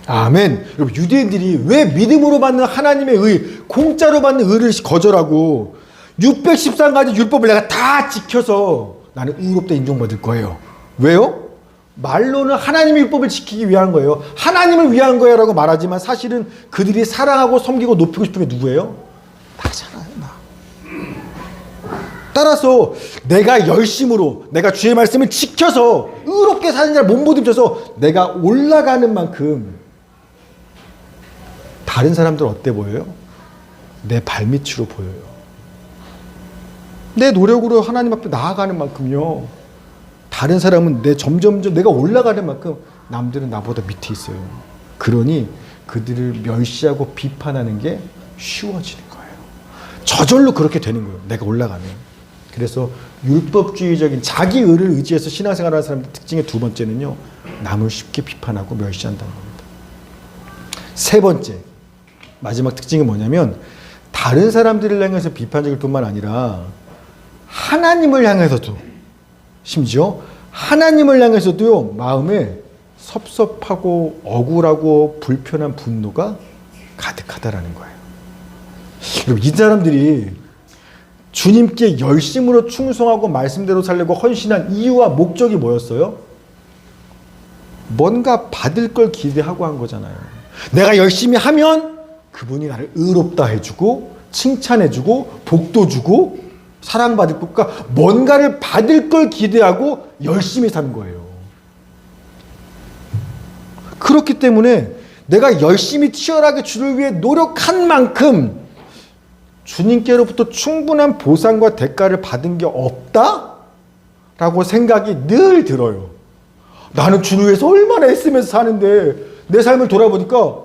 아멘. 여러분, 유대인들이 왜 믿음으로 받는 하나님의 의, 공짜로 받는 의를 거절하고 613가지 율법을 내가 다 지켜서 나는 의롭다 인정받을 거예요. 왜요? 말로는 하나님의 율법을 지키기 위한 거예요. 하나님을 위한 거예요 라고 말하지만 사실은 그들이 사랑하고 섬기고 높이고 싶은 게 누구예요? 나잖아요, 나. 따라서 내가 열심으로 내가 주의 말씀을 지켜서 의롭게 사는 자를 몸부림쳐서 내가 올라가는 만큼 다른 사람들 어때 보여요? 내 발밑으로 보여요. 내 노력으로 하나님 앞에 나아가는 만큼요. 다른 사람은 점점점 내가 올라가는 만큼 남들은 나보다 밑에 있어요. 그러니 그들을 멸시하고 비판하는 게 쉬워지는 거예요. 저절로 그렇게 되는 거예요. 내가 올라가면. 그래서 율법주의적인 자기 의를 의지해서 신앙생활하는 사람들 특징의 두 번째는요. 남을 쉽게 비판하고 멸시한다는 겁니다. 세 번째. 마지막 특징이 뭐냐면 다른 사람들을 향해서 비판적일 뿐만 아니라 하나님을 향해서도 심지어 하나님을 향해서도요 마음에 섭섭하고 억울하고 불편한 분노가 가득하다라는 거예요. 여러분, 이 사람들이 주님께 열심으로 충성하고 말씀대로 살려고 헌신한 이유와 목적이 뭐였어요? 뭔가 받을 걸 기대하고 한 거잖아요. 내가 열심히 하면 그분이 나를 의롭다 해주고 칭찬해주고 복도 주고 사랑받을 것과 뭔가를 받을 걸 기대하고 열심히 사는 거예요. 그렇기 때문에 내가 열심히 치열하게 주를 위해 노력한 만큼 주님께로부터 충분한 보상과 대가를 받은 게 없다? 라고 생각이 늘 들어요. 나는 주를 위해서 얼마나 애쓰면서 사는데 내 삶을 돌아보니까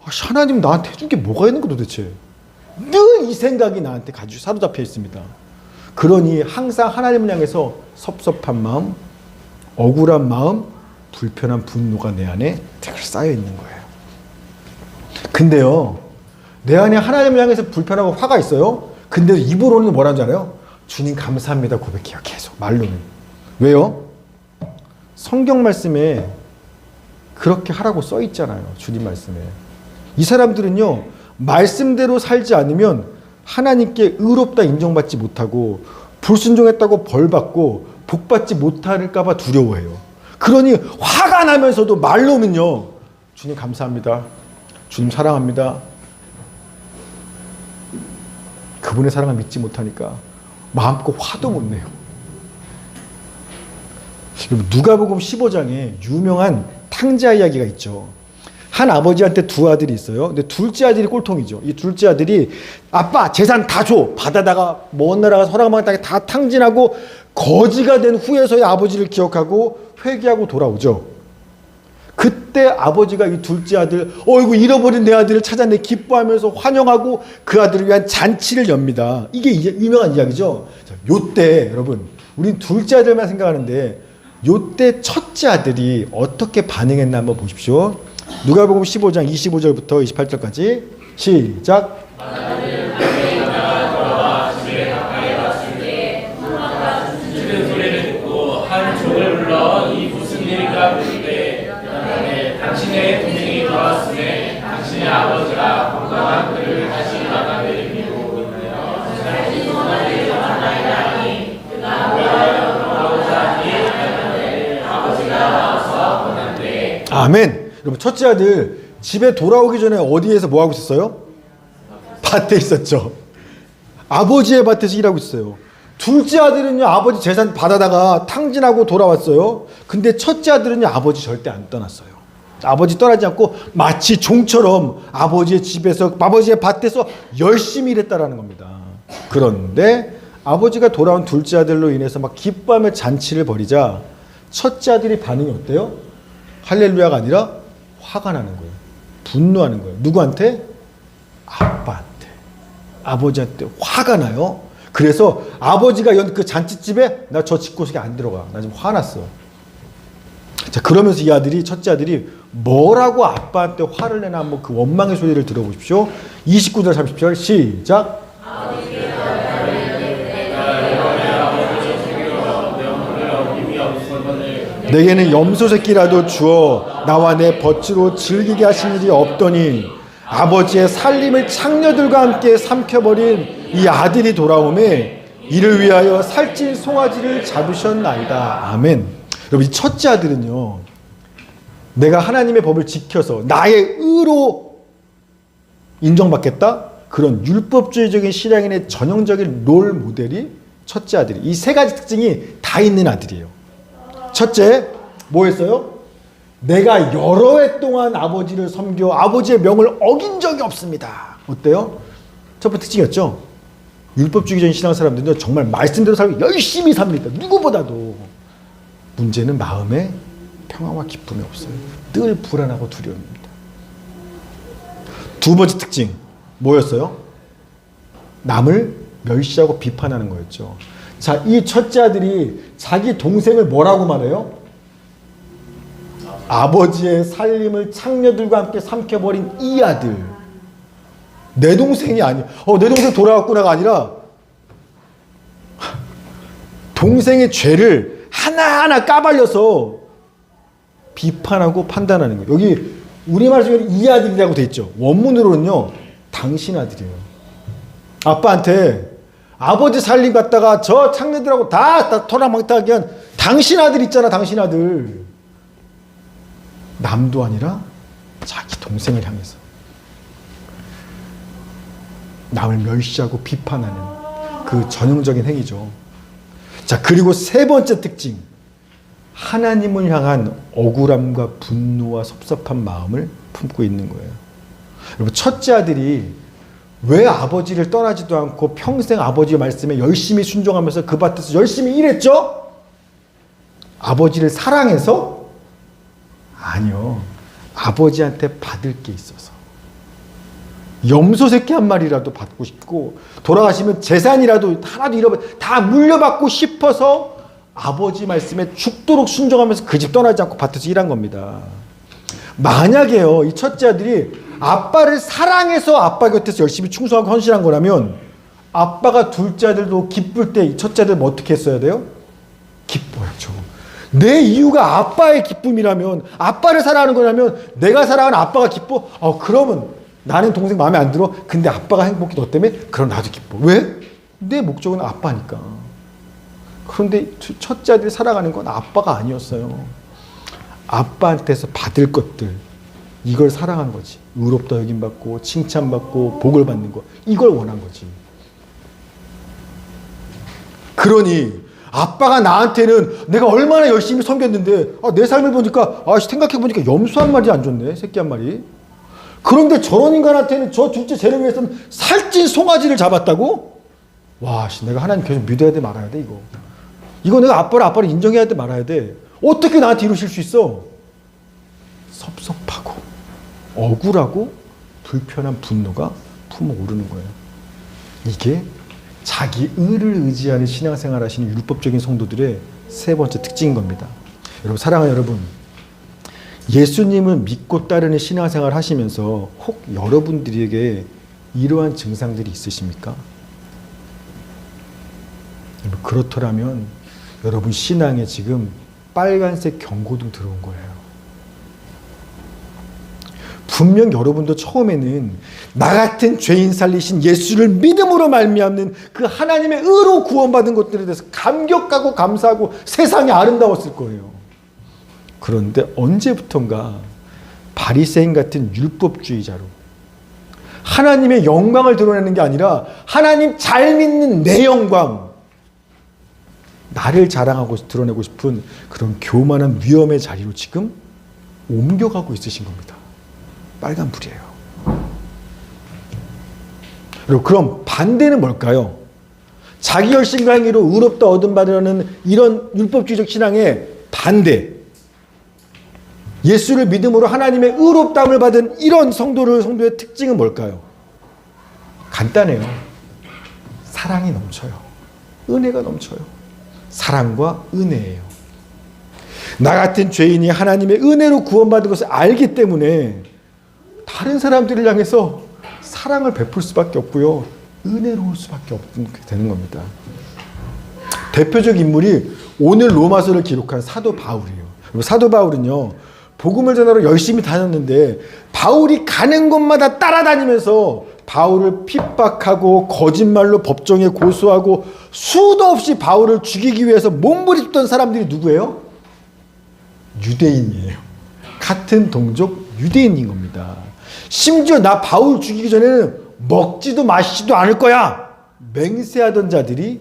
하나님 나한테 해준 게 뭐가 있는 거 도대체. 늘 이 생각이 나한테 가지고 사로잡혀 있습니다. 그러니 항상 하나님을 향해서 섭섭한 마음, 억울한 마음, 불편한 분노가 내 안에 늘 쌓여 있는 거예요. 근데요, 내 안에 하나님을 향해서 불편하고 화가 있어요. 근데 입으로는 뭐라는 줄 알아요? 주님 감사합니다 고백해요. 계속 말로는. 왜요? 성경 말씀에 그렇게 하라고 써 있잖아요. 주님 말씀에. 이 사람들은요, 말씀대로 살지 않으면 하나님께 의롭다 인정받지 못하고 불순종했다고 벌받고 복받지 못할까 봐 두려워해요. 그러니 화가 나면서도 말로는요, 주님 감사합니다. 주님 사랑합니다. 그분의 사랑을 믿지 못하니까 마음껏 화도 못 내요. 누가복음 15장에 유명한 탕자 이야기가 있죠. 한 아버지한테 두 아들이 있어요. 근데 둘째 아들이 꼴통이죠. 이 둘째 아들이 아빠 재산 다 줘. 받아다가 먼 나라가 서랑만 땅에 다 탕진하고 거지가 된 후에서의 아버지를 기억하고 회개하고 돌아오죠. 그때 아버지가 이 둘째 아들, 어이구 잃어버린 내 아들을 찾아내 기뻐하면서 환영하고 그 아들을 위한 잔치를 엽니다. 이게 유명한 이야기죠. 요때 여러분, 우린 둘째 아들만 생각하는데 요때 첫째 아들이 어떻게 반응했나 한번 보십시오. 누가복음 15장 25절부터 28절까지 시작. 들은 소리를 듣고 한 종을 불러 이 무슨 일인가 물으되 당신의 동생이 돌아왔으니 당신의 아버지가 건강한 그를 다시 나가내리고 있나요? 자신이 소나기를 만나이다니 아버지가 와서 보낸대. 아멘. 여러분, 첫째 아들 집에 돌아오기 전에 어디에서 뭐 하고 있었어요? 밭에 있었죠. 아버지의 밭에서 일하고 있어요. 둘째 아들은요, 아버지 재산 받아다가 탕진하고 돌아왔어요. 근데 첫째 아들은요, 아버지 절대 안 떠났어요. 아버지 떠나지 않고 마치 종처럼 아버지의 집에서, 아버지의 밭에서 열심히 일했다라는 겁니다. 그런데 아버지가 돌아온 둘째 아들로 인해서 막 기뻐하며 잔치를 벌이자 첫째 아들이 반응이 어때요? 할렐루야가 아니라 화가 나는 거예요. 분노하는 거예요. 누구한테? 아빠한테. 아버지한테 화가 나요. 그래서 아버지가 연 그 잔치집에 나 저 집구석에 안 들어가. 나 지금 화났어. 자, 그러면서 이 아들이, 첫째 아들이 뭐라고 아빠한테 화를 내나 한번 그 원망의 소리를 들어보십시오. 29절 30절 시작. 내게는 염소 새끼라도 주어 나와 내 버치로 즐기게 하신 일이 없더니 아버지의 살림을 창녀들과 함께 삼켜버린 이 아들이 돌아오매 이를 위하여 살찐 송아지를 잡으셨나이다. 아멘. 여러분, 이 첫째 아들은요, 내가 하나님의 법을 지켜서 나의 의로 인정받겠다? 그런 율법주의적인 신앙인의 전형적인 롤 모델이 첫째 아들이, 이 세 가지 특징이 다 있는 아들이에요. 첫째, 뭐 했어요? 내가 여러 해 동안 아버지를 섬겨 아버지의 명을 어긴 적이 없습니다. 어때요? 첫 번째 특징이었죠? 율법주의적인 신앙 사람들은요, 정말 말씀대로 살고 열심히 삽니다. 누구보다도. 문제는 마음에 평화와 기쁨이 없어요. 늘 불안하고 두려움입니다. 두 번째 특징, 뭐였어요? 남을 멸시하고 비판하는 거였죠. 자, 이 첫째 아들이 자기 동생을 뭐라고 말해요? 아버지의 살림을 창녀들과 함께 삼켜버린 이 아들. 내 동생이 아니야. 내 동생 돌아왔구나가 아니라 동생의 죄를 하나하나 까발려서 비판하고 판단하는 거예요. 여기 우리말 중에 이 아들이라고 돼 있죠. 원문으로는요, 당신 아들이에요. 아빠한테 아버지 살림 갖다가 저 창녀들하고 다 토랑망타하게 한 당신 아들 있잖아, 당신 아들. 남도 아니라 자기 동생을 향해서 남을 멸시하고 비판하는 그 전형적인 행위죠. 자, 그리고 세 번째 특징, 하나님을 향한 억울함과 분노와 섭섭한 마음을 품고 있는 거예요. 여러분, 첫째 아들이 왜 아버지를 떠나지도 않고 평생 아버지의 말씀에 열심히 순종하면서 그 밭에서 열심히 일했죠? 아버지를 사랑해서? 아니요. 아버지한테 받을 게 있어서. 염소 새끼 한 마리라도 받고 싶고 돌아가시면 재산이라도 하나도 잃어버려 다 물려받고 싶어서 아버지 말씀에 죽도록 순종하면서 그 집 떠나지 않고 밭에서 일한 겁니다. 만약에요, 이 첫째 아들이 아빠를 사랑해서 아빠 곁에서 열심히 충성하고 헌신한 거라면 아빠가 둘째 아들도 기쁠 때 이 첫째 아들은 어떻게 했어야 돼요? 기뻐야죠. 내 이유가 아빠의 기쁨이라면, 아빠를 사랑하는 거라면, 내가 사랑하는 아빠가 기뻐? 그러면 나는 동생 마음에 안 들어? 근데 아빠가 행복해 너 때문에? 그럼 나도 기뻐. 왜? 내 목적은 아빠니까. 그런데 첫째 아들이 살아가는 건 아빠가 아니었어요. 아빠한테서 받을 것들, 이걸 사랑한 거지. 의롭다 여김받고 칭찬받고 복을 받는 거, 이걸 원한 거지. 그러니 아빠가 나한테는 내가 얼마나 열심히 섬겼는데 내 삶을 보니까 생각해보니까 염소 한 마리 안 줬네, 새끼 한 마리. 그런데 저런 인간한테는 저 둘째 쟤를 위해서는 살찐 송아지를 잡았다고? 와, 내가 하나님 계속 믿어야 돼 말아야 돼 이거 내가 아빠를 인정해야 돼 말아야 돼. 어떻게 나한테 이러실 수 있어? 섭섭하고 억울하고 불편한 분노가 품어오르는 거예요. 이게 자기 의를 의지하는 신앙생활 하시는 율법적인 성도들의 세 번째 특징인 겁니다. 여러분, 사랑하는 여러분, 예수님을 믿고 따르는 신앙생활 하시면서 혹 여러분들에게 이러한 증상들이 있으십니까? 그렇더라면 여러분 신앙에 지금 빨간색 경고등 들어온 거예요. 분명 여러분도 처음에는 나 같은 죄인 살리신 예수를 믿음으로 말미암는 그 하나님의 의로 구원받은 것들에 대해서 감격하고 감사하고 세상이 아름다웠을 거예요. 그런데 언제부턴가 바리새인 같은 율법주의자로 하나님의 영광을 드러내는 게 아니라 하나님 잘 믿는 내 영광, 나를 자랑하고 드러내고 싶은 그런 교만한 위험의 자리로 지금 옮겨가고 있으신 겁니다. 빨간불이에요. 그럼 반대는 뭘까요? 자기 열심과 행위로 의롭다 얻음 받으려는 이런 율법주의적 신앙의 반대, 예수를 믿음으로 하나님의 의롭다함을 받은 이런 성도의 특징은 뭘까요? 간단해요. 사랑이 넘쳐요. 은혜가 넘쳐요. 사랑과 은혜예요. 나 같은 죄인이 하나님의 은혜로 구원받은 것을 알기 때문에 다른 사람들을 향해서 사랑을 베풀 수밖에 없고요. 은혜로울 수밖에 없게 되는 겁니다. 대표적 인물이 오늘 로마서를 기록한 사도 바울이에요. 사도 바울은요, 복음을 전하러 열심히 다녔는데 바울이 가는 곳마다 따라다니면서 바울을 핍박하고 거짓말로 법정에 고소하고 수도 없이 바울을 죽이기 위해서 몸부림쳤던 사람들이 누구예요? 유대인이에요. 같은 동족 유대인인 겁니다. 심지어 나 바울 죽이기 전에는 먹지도 마시지도 않을 거야 맹세하던 자들이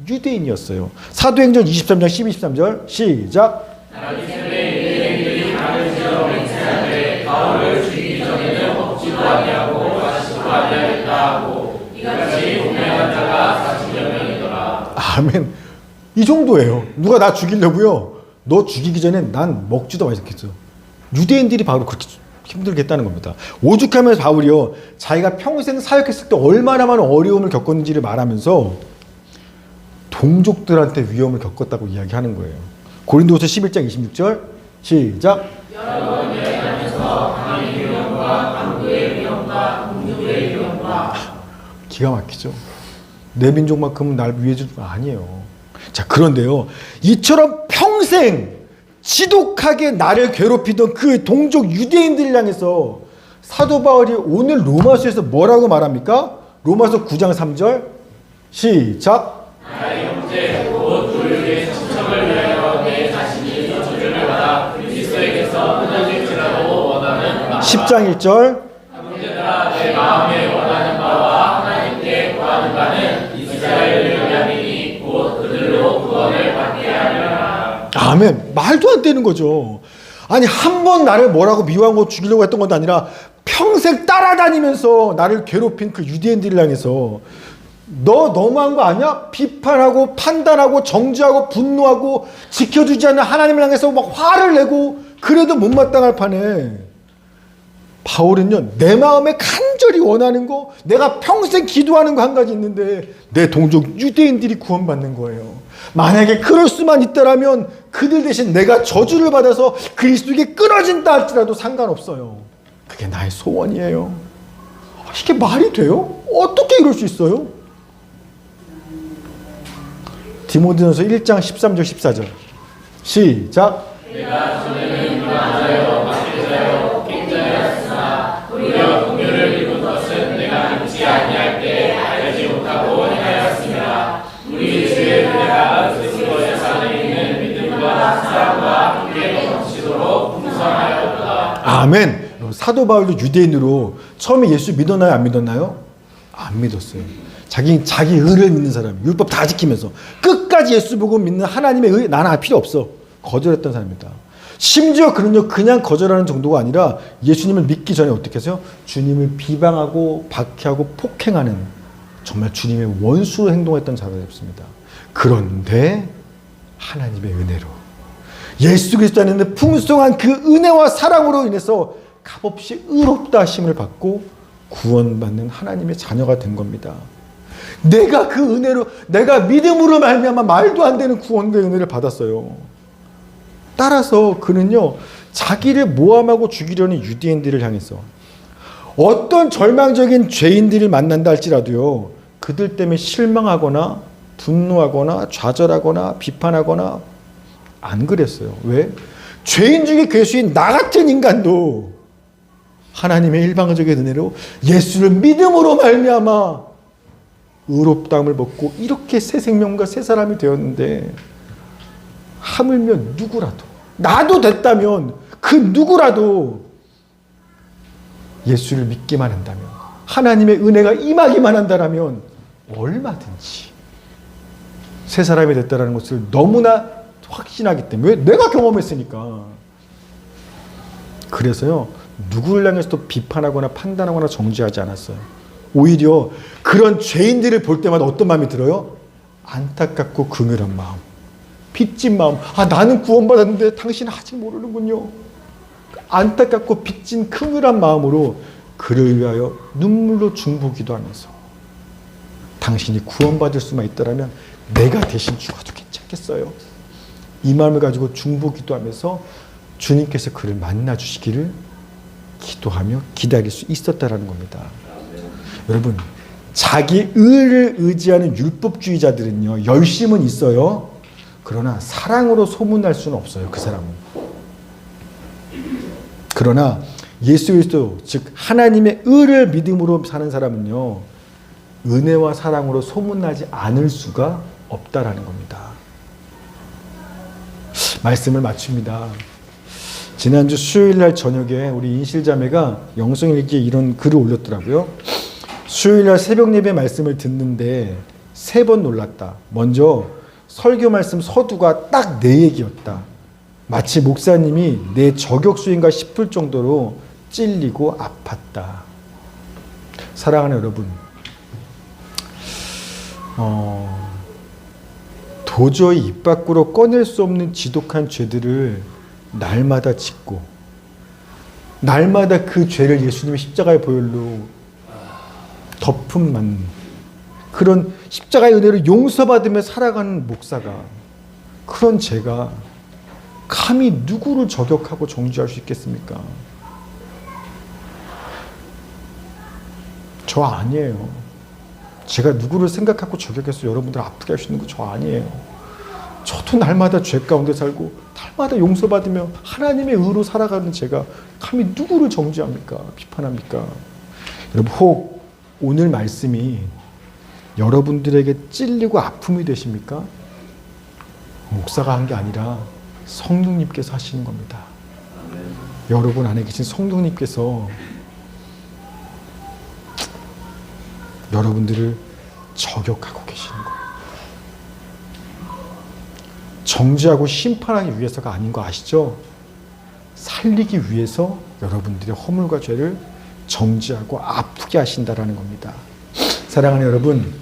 유대인이었어요. 사도행전 23장 12, 13절 시작. 유대인들이 다른 지어 맹세하되 바울을 죽이기 전에는 먹지도 아니하고 마시지도 아니하겠다 하고 이같이 분명한 자가 40여 명이더라. 아멘. 이 정도예요. 누가 나 죽이려고요? 너 죽이기 전에 난 먹지도 마시겠어. 유대인들이 바로 그렇게 힘들게 했다는 겁니다. 오죽하면 바울이요, 자기가 평생 사역했을 때 얼마나 많은 어려움을 겪었는지를 말하면서 동족들한테 위험을 겪었다고 이야기하는 거예요. 고린도후서 11장 26절 시작. 여러분 여행하면서 강의 위험과 강도의 위험과 공주의 위험과. 기가 막히죠. 내 민족만큼은 날 위해 주는 거 아니에요. 자, 그런데요, 이처럼 평생 지독하게 나를 괴롭히던 그 동족 유대인들을 향해서 사도 바울이 오늘 로마서에서 뭐라고 말합니까? 로마서 9장 3절 시작. 나의 형제 곧 너희의 친척을 위하여 내 자신이 저주를 받아 그리스도에게서 끊어질지라도 원하는 10장 1절 형제들아 내 마음에 원하는 바와 하나님께 구하는 바는 이스라엘을 위함이니 곧 그들로 구원을 받게 하리라. 아멘. 말도 안 되는 거죠. 아니 한 번 나를 뭐라고 미워하고 죽이려고 했던 것도 아니라 평생 따라다니면서 나를 괴롭힌 그 유대인들을 향해서 너 너무한 거 아니야? 비판하고 판단하고 정죄하고 분노하고 지켜주지 않는 하나님을 향해서 막 화를 내고 그래도 못마땅할 판에 바울은요, 내 마음에 간절히 원하는 거, 내가 평생 기도하는 거 한 가지 있는데 내 동족 유대인들이 구원받는 거예요. 만약에 그럴 수만 있다라면 그들 대신 내가 저주를 받아서 그리스도에게 끊어진다 할지라도 상관없어요. 그게 나의 소원이에요. 이게 말이 돼요? 어떻게 이럴 수 있어요? 디모데전서 1장 13절 14절 시작. 내가 전에는 유한자요 박해자요 갱자였으나 도리어 긍휼을 입은 것은 내가 믿지 아니할 때 알지 못하고 행하였습니다. 우리 주의 은혜가 그리스도 예수 안에 있는 믿음과 사랑과 함께 넘치도록 풍성하였도다. 아멘. 사도 바울도 유대인으로 처음에 예수 믿었나요? 안 믿었나요? 안 믿었어요. 자기 의를 믿는 사람, 율법 다 지키면서 끝까지 예수 보고 믿는 하나님의 의, 나는 필요 없어. 거절했던 사람입니다. 심지어 그는요, 그냥 거절하는 정도가 아니라 예수님을 믿기 전에 어떻게 했어요? 주님을 비방하고 박해하고 폭행하는 정말 주님의 원수로 행동했던 자가였습니다. 그런데 하나님의 은혜로 예수 그리스도 안에 있는 풍성한 그 은혜와 사랑으로 인해서 값없이 의롭다 하심을 받고 구원받는 하나님의 자녀가 된 겁니다. 내가 그 은혜로, 내가 믿음으로 말미암아 말도 안 되는 구원의 은혜를 받았어요. 따라서 그는요, 자기를 모함하고 죽이려는 유대인들을 향해서 어떤 절망적인 죄인들을 만난다 할지라도요, 그들 때문에 실망하거나 분노하거나 좌절하거나 비판하거나 안 그랬어요. 왜? 죄인 중에 괴수인 나 같은 인간도 하나님의 일방적인 은혜로 예수를 믿음으로 말미암아 의롭다함을 받고 이렇게 새 생명과 새 사람이 되었는데, 하물며 누구라도, 나도 됐다면 그 누구라도 예수를 믿기만 한다면, 하나님의 은혜가 임하기만 한다면 얼마든지 새 사람이 됐다는 것을 너무나 확신하기 때문에, 왜? 내가 경험했으니까. 그래서요, 누구를 향해서도 비판하거나 판단하거나 정죄하지 않았어요. 오히려 그런 죄인들을 볼 때마다 어떤 마음이 들어요? 안타깝고 긍휼한 마음, 빚진 마음. 아, 나는 구원받았는데 당신은 아직 모르는군요. 안타깝고 빚진 긍휼한 마음으로 그를 위하여 눈물로 중보기도 하면서, 당신이 구원받을 수만 있다면 내가 대신 죽어도 괜찮겠어요. 이 마음을 가지고 중보기도 하면서 주님께서 그를 만나 주시기를 기도하며 기다릴 수 있었다라는 겁니다. 여러분, 자기 의를 의지하는 율법주의자들은요, 열심은 있어요. 그러나 사랑으로 소문날 수는 없어요. 그 사람은. 그러나 예수 그리스도, 즉 하나님의 의를 믿음으로 사는 사람은요, 은혜와 사랑으로 소문나지 않을 수가 없다라는 겁니다. 말씀을 마칩니다. 지난주 수요일날 저녁에 우리 인실자매가 영성일기에 이런 글을 올렸더라고요. 수요일날 새벽 예배 말씀을 듣는데 3번 놀랐다. 먼저 설교 말씀 서두가 딱 내 얘기였다. 마치 목사님이 내 저격수인가 싶을 정도로 찔리고 아팠다. 사랑하는 여러분, 도저히 입 밖으로 꺼낼 수 없는 지독한 죄들을 날마다 짓고, 날마다 그 죄를 예수님의 십자가의 보혈로 덮음만, 그런 십자가의 은혜를 용서받으며 살아가는 목사가, 그런 제가 감히 누구를 저격하고 정죄할 수 있겠습니까? 저 아니에요. 제가 누구를 생각하고 저격해서 여러분들 아프게 할 수 있는 거 저 아니에요. 저도 날마다 죄 가운데 살고 날마다 용서받으며 하나님의 의로 살아가는 제가 감히 누구를 정죄합니까? 비판합니까? 여러분, 혹 오늘 말씀이 여러분들에게 찔리고 아픔이 되십니까? 목사가 한 게 아니라 성령님께서 하시는 겁니다. 여러분 안에 계신 성령님께서 여러분들을 저격하고 계시는 거예요. 정죄하고 심판하기 위해서가 아닌 거 아시죠? 살리기 위해서 여러분들의 허물과 죄를 정지하고 아프게 하신다라는 겁니다. 사랑하는 여러분,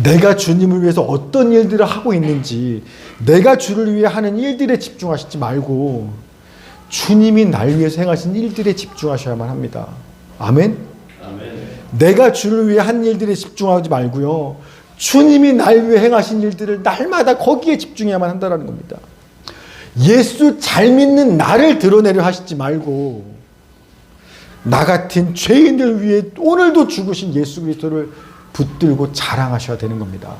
내가 주님을 위해서 어떤 일들을 하고 있는지, 내가 주를 위해 하는 일들에 집중하시지 말고 주님이 날 위해서 행하신 일들에 집중하셔야만 합니다. 아멘? 내가 주를 위해 한 일들에 집중하지 말고요, 주님이 날 위해 행하신 일들을 날마다 거기에 집중해야만 한다는 겁니다. 예수 잘 믿는 나를 드러내려 하시지 말고 나 같은 죄인들 위해 오늘도 죽으신 예수 그리스도를 붙들고 자랑하셔야 되는 겁니다.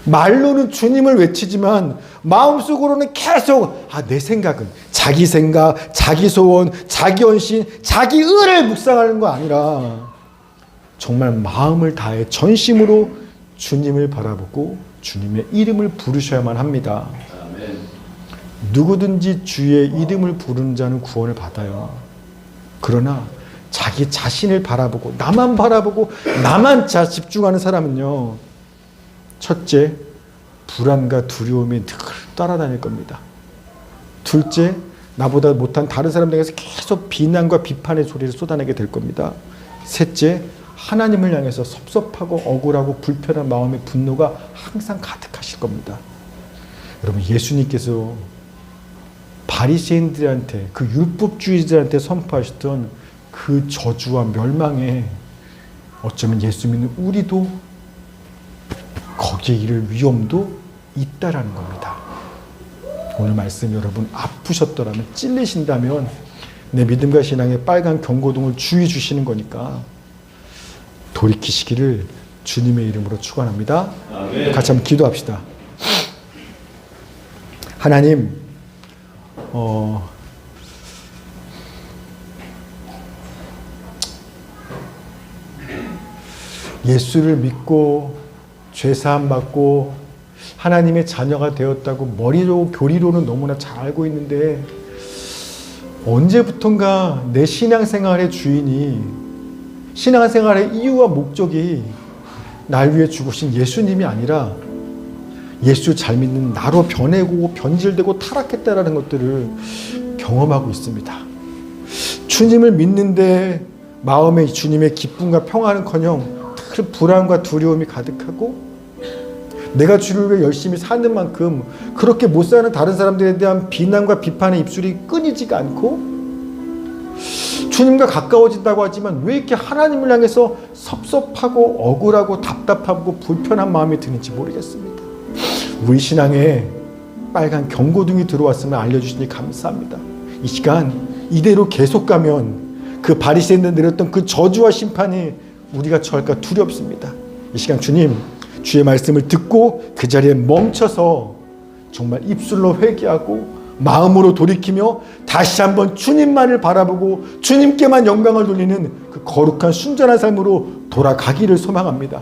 말로는 주님을 외치지만 마음속으로는 계속 내 생각은 자기 생각, 자기 소원, 자기 헌신, 자기 의를 묵상하는 거 아니라 정말 마음을 다해 전심으로 주님을 바라보고 주님의 이름을 부르셔야만 합니다. 누구든지 주의 이름을 부르는 자는 구원을 받아요. 그러나 자기 자신을 바라보고 나만 바라보고 나만 집중하는 사람은요, 첫째, 불안과 두려움이 늘 따라다닐 겁니다. 둘째, 나보다 못한 다른 사람들에게서 계속 비난과 비판의 소리를 쏟아내게 될 겁니다. 셋째, 하나님을 향해서 섭섭하고 억울하고 불편한 마음의 분노가 항상 가득하실 겁니다. 여러분, 예수님께서 바리새인들한테, 그 율법주의자들한테 선포하셨던 그 저주와 멸망에 어쩌면 예수 믿는 우리도 거기에 이를 위험도 있다라는 겁니다. 오늘 말씀 여러분 아프셨더라면, 찔리신다면 내 믿음과 신앙의 빨간 경고등을 주의 주시는 거니까 돌이키시기를 주님의 이름으로 축원합니다. 같이 한번 기도합시다. 하나님, 예수를 믿고 죄사함 받고 하나님의 자녀가 되었다고 머리로 교리로는 너무나 잘 알고 있는데, 언제부턴가 내 신앙생활의 주인이, 신앙생활의 이유와 목적이 날 위해 죽으신 예수님이 아니라 예수 잘 믿는 나로 변해고 변질되고 타락했다라는 것들을 경험하고 있습니다. 주님을 믿는데 마음에 주님의 기쁨과 평안은커녕 늘 불안과 두려움이 가득하고, 내가 주를 위해 열심히 사는 만큼 그렇게 못 사는 다른 사람들에 대한 비난과 비판의 입술이 끊이지가 않고, 주님과 가까워진다고 하지만 왜 이렇게 하나님을 향해서 섭섭하고 억울하고 답답하고 불편한 마음이 드는지 모르겠습니다. 우리 신앙에 빨간 경고등이 들어왔으면 알려주시니 감사합니다. 이 시간 이대로 계속 가면 그 바리새인들 내렸던 그 저주와 심판이 우리가 처할까 두렵습니다. 이 시간 주님, 주의 말씀을 듣고 그 자리에 멈춰서 정말 입술로 회개하고 마음으로 돌이키며 다시 한번 주님만을 바라보고 주님께만 영광을 돌리는 그 거룩한 순전한 삶으로 돌아가기를 소망합니다.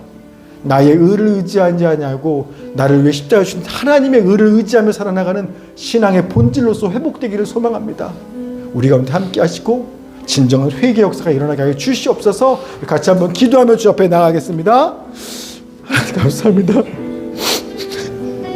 나의 의를 의지하지 않냐고 나를 위해 십자가에 주신 하나님의 의를 의지하며 살아나가는 신앙의 본질로서 회복되기를 소망합니다. 우리 가운데 함께 하시고 진정한 회개 역사가 일어나게 하여 주시옵소서. 같이 한번 기도하며 주 앞에 나가겠습니다. 감사합니다.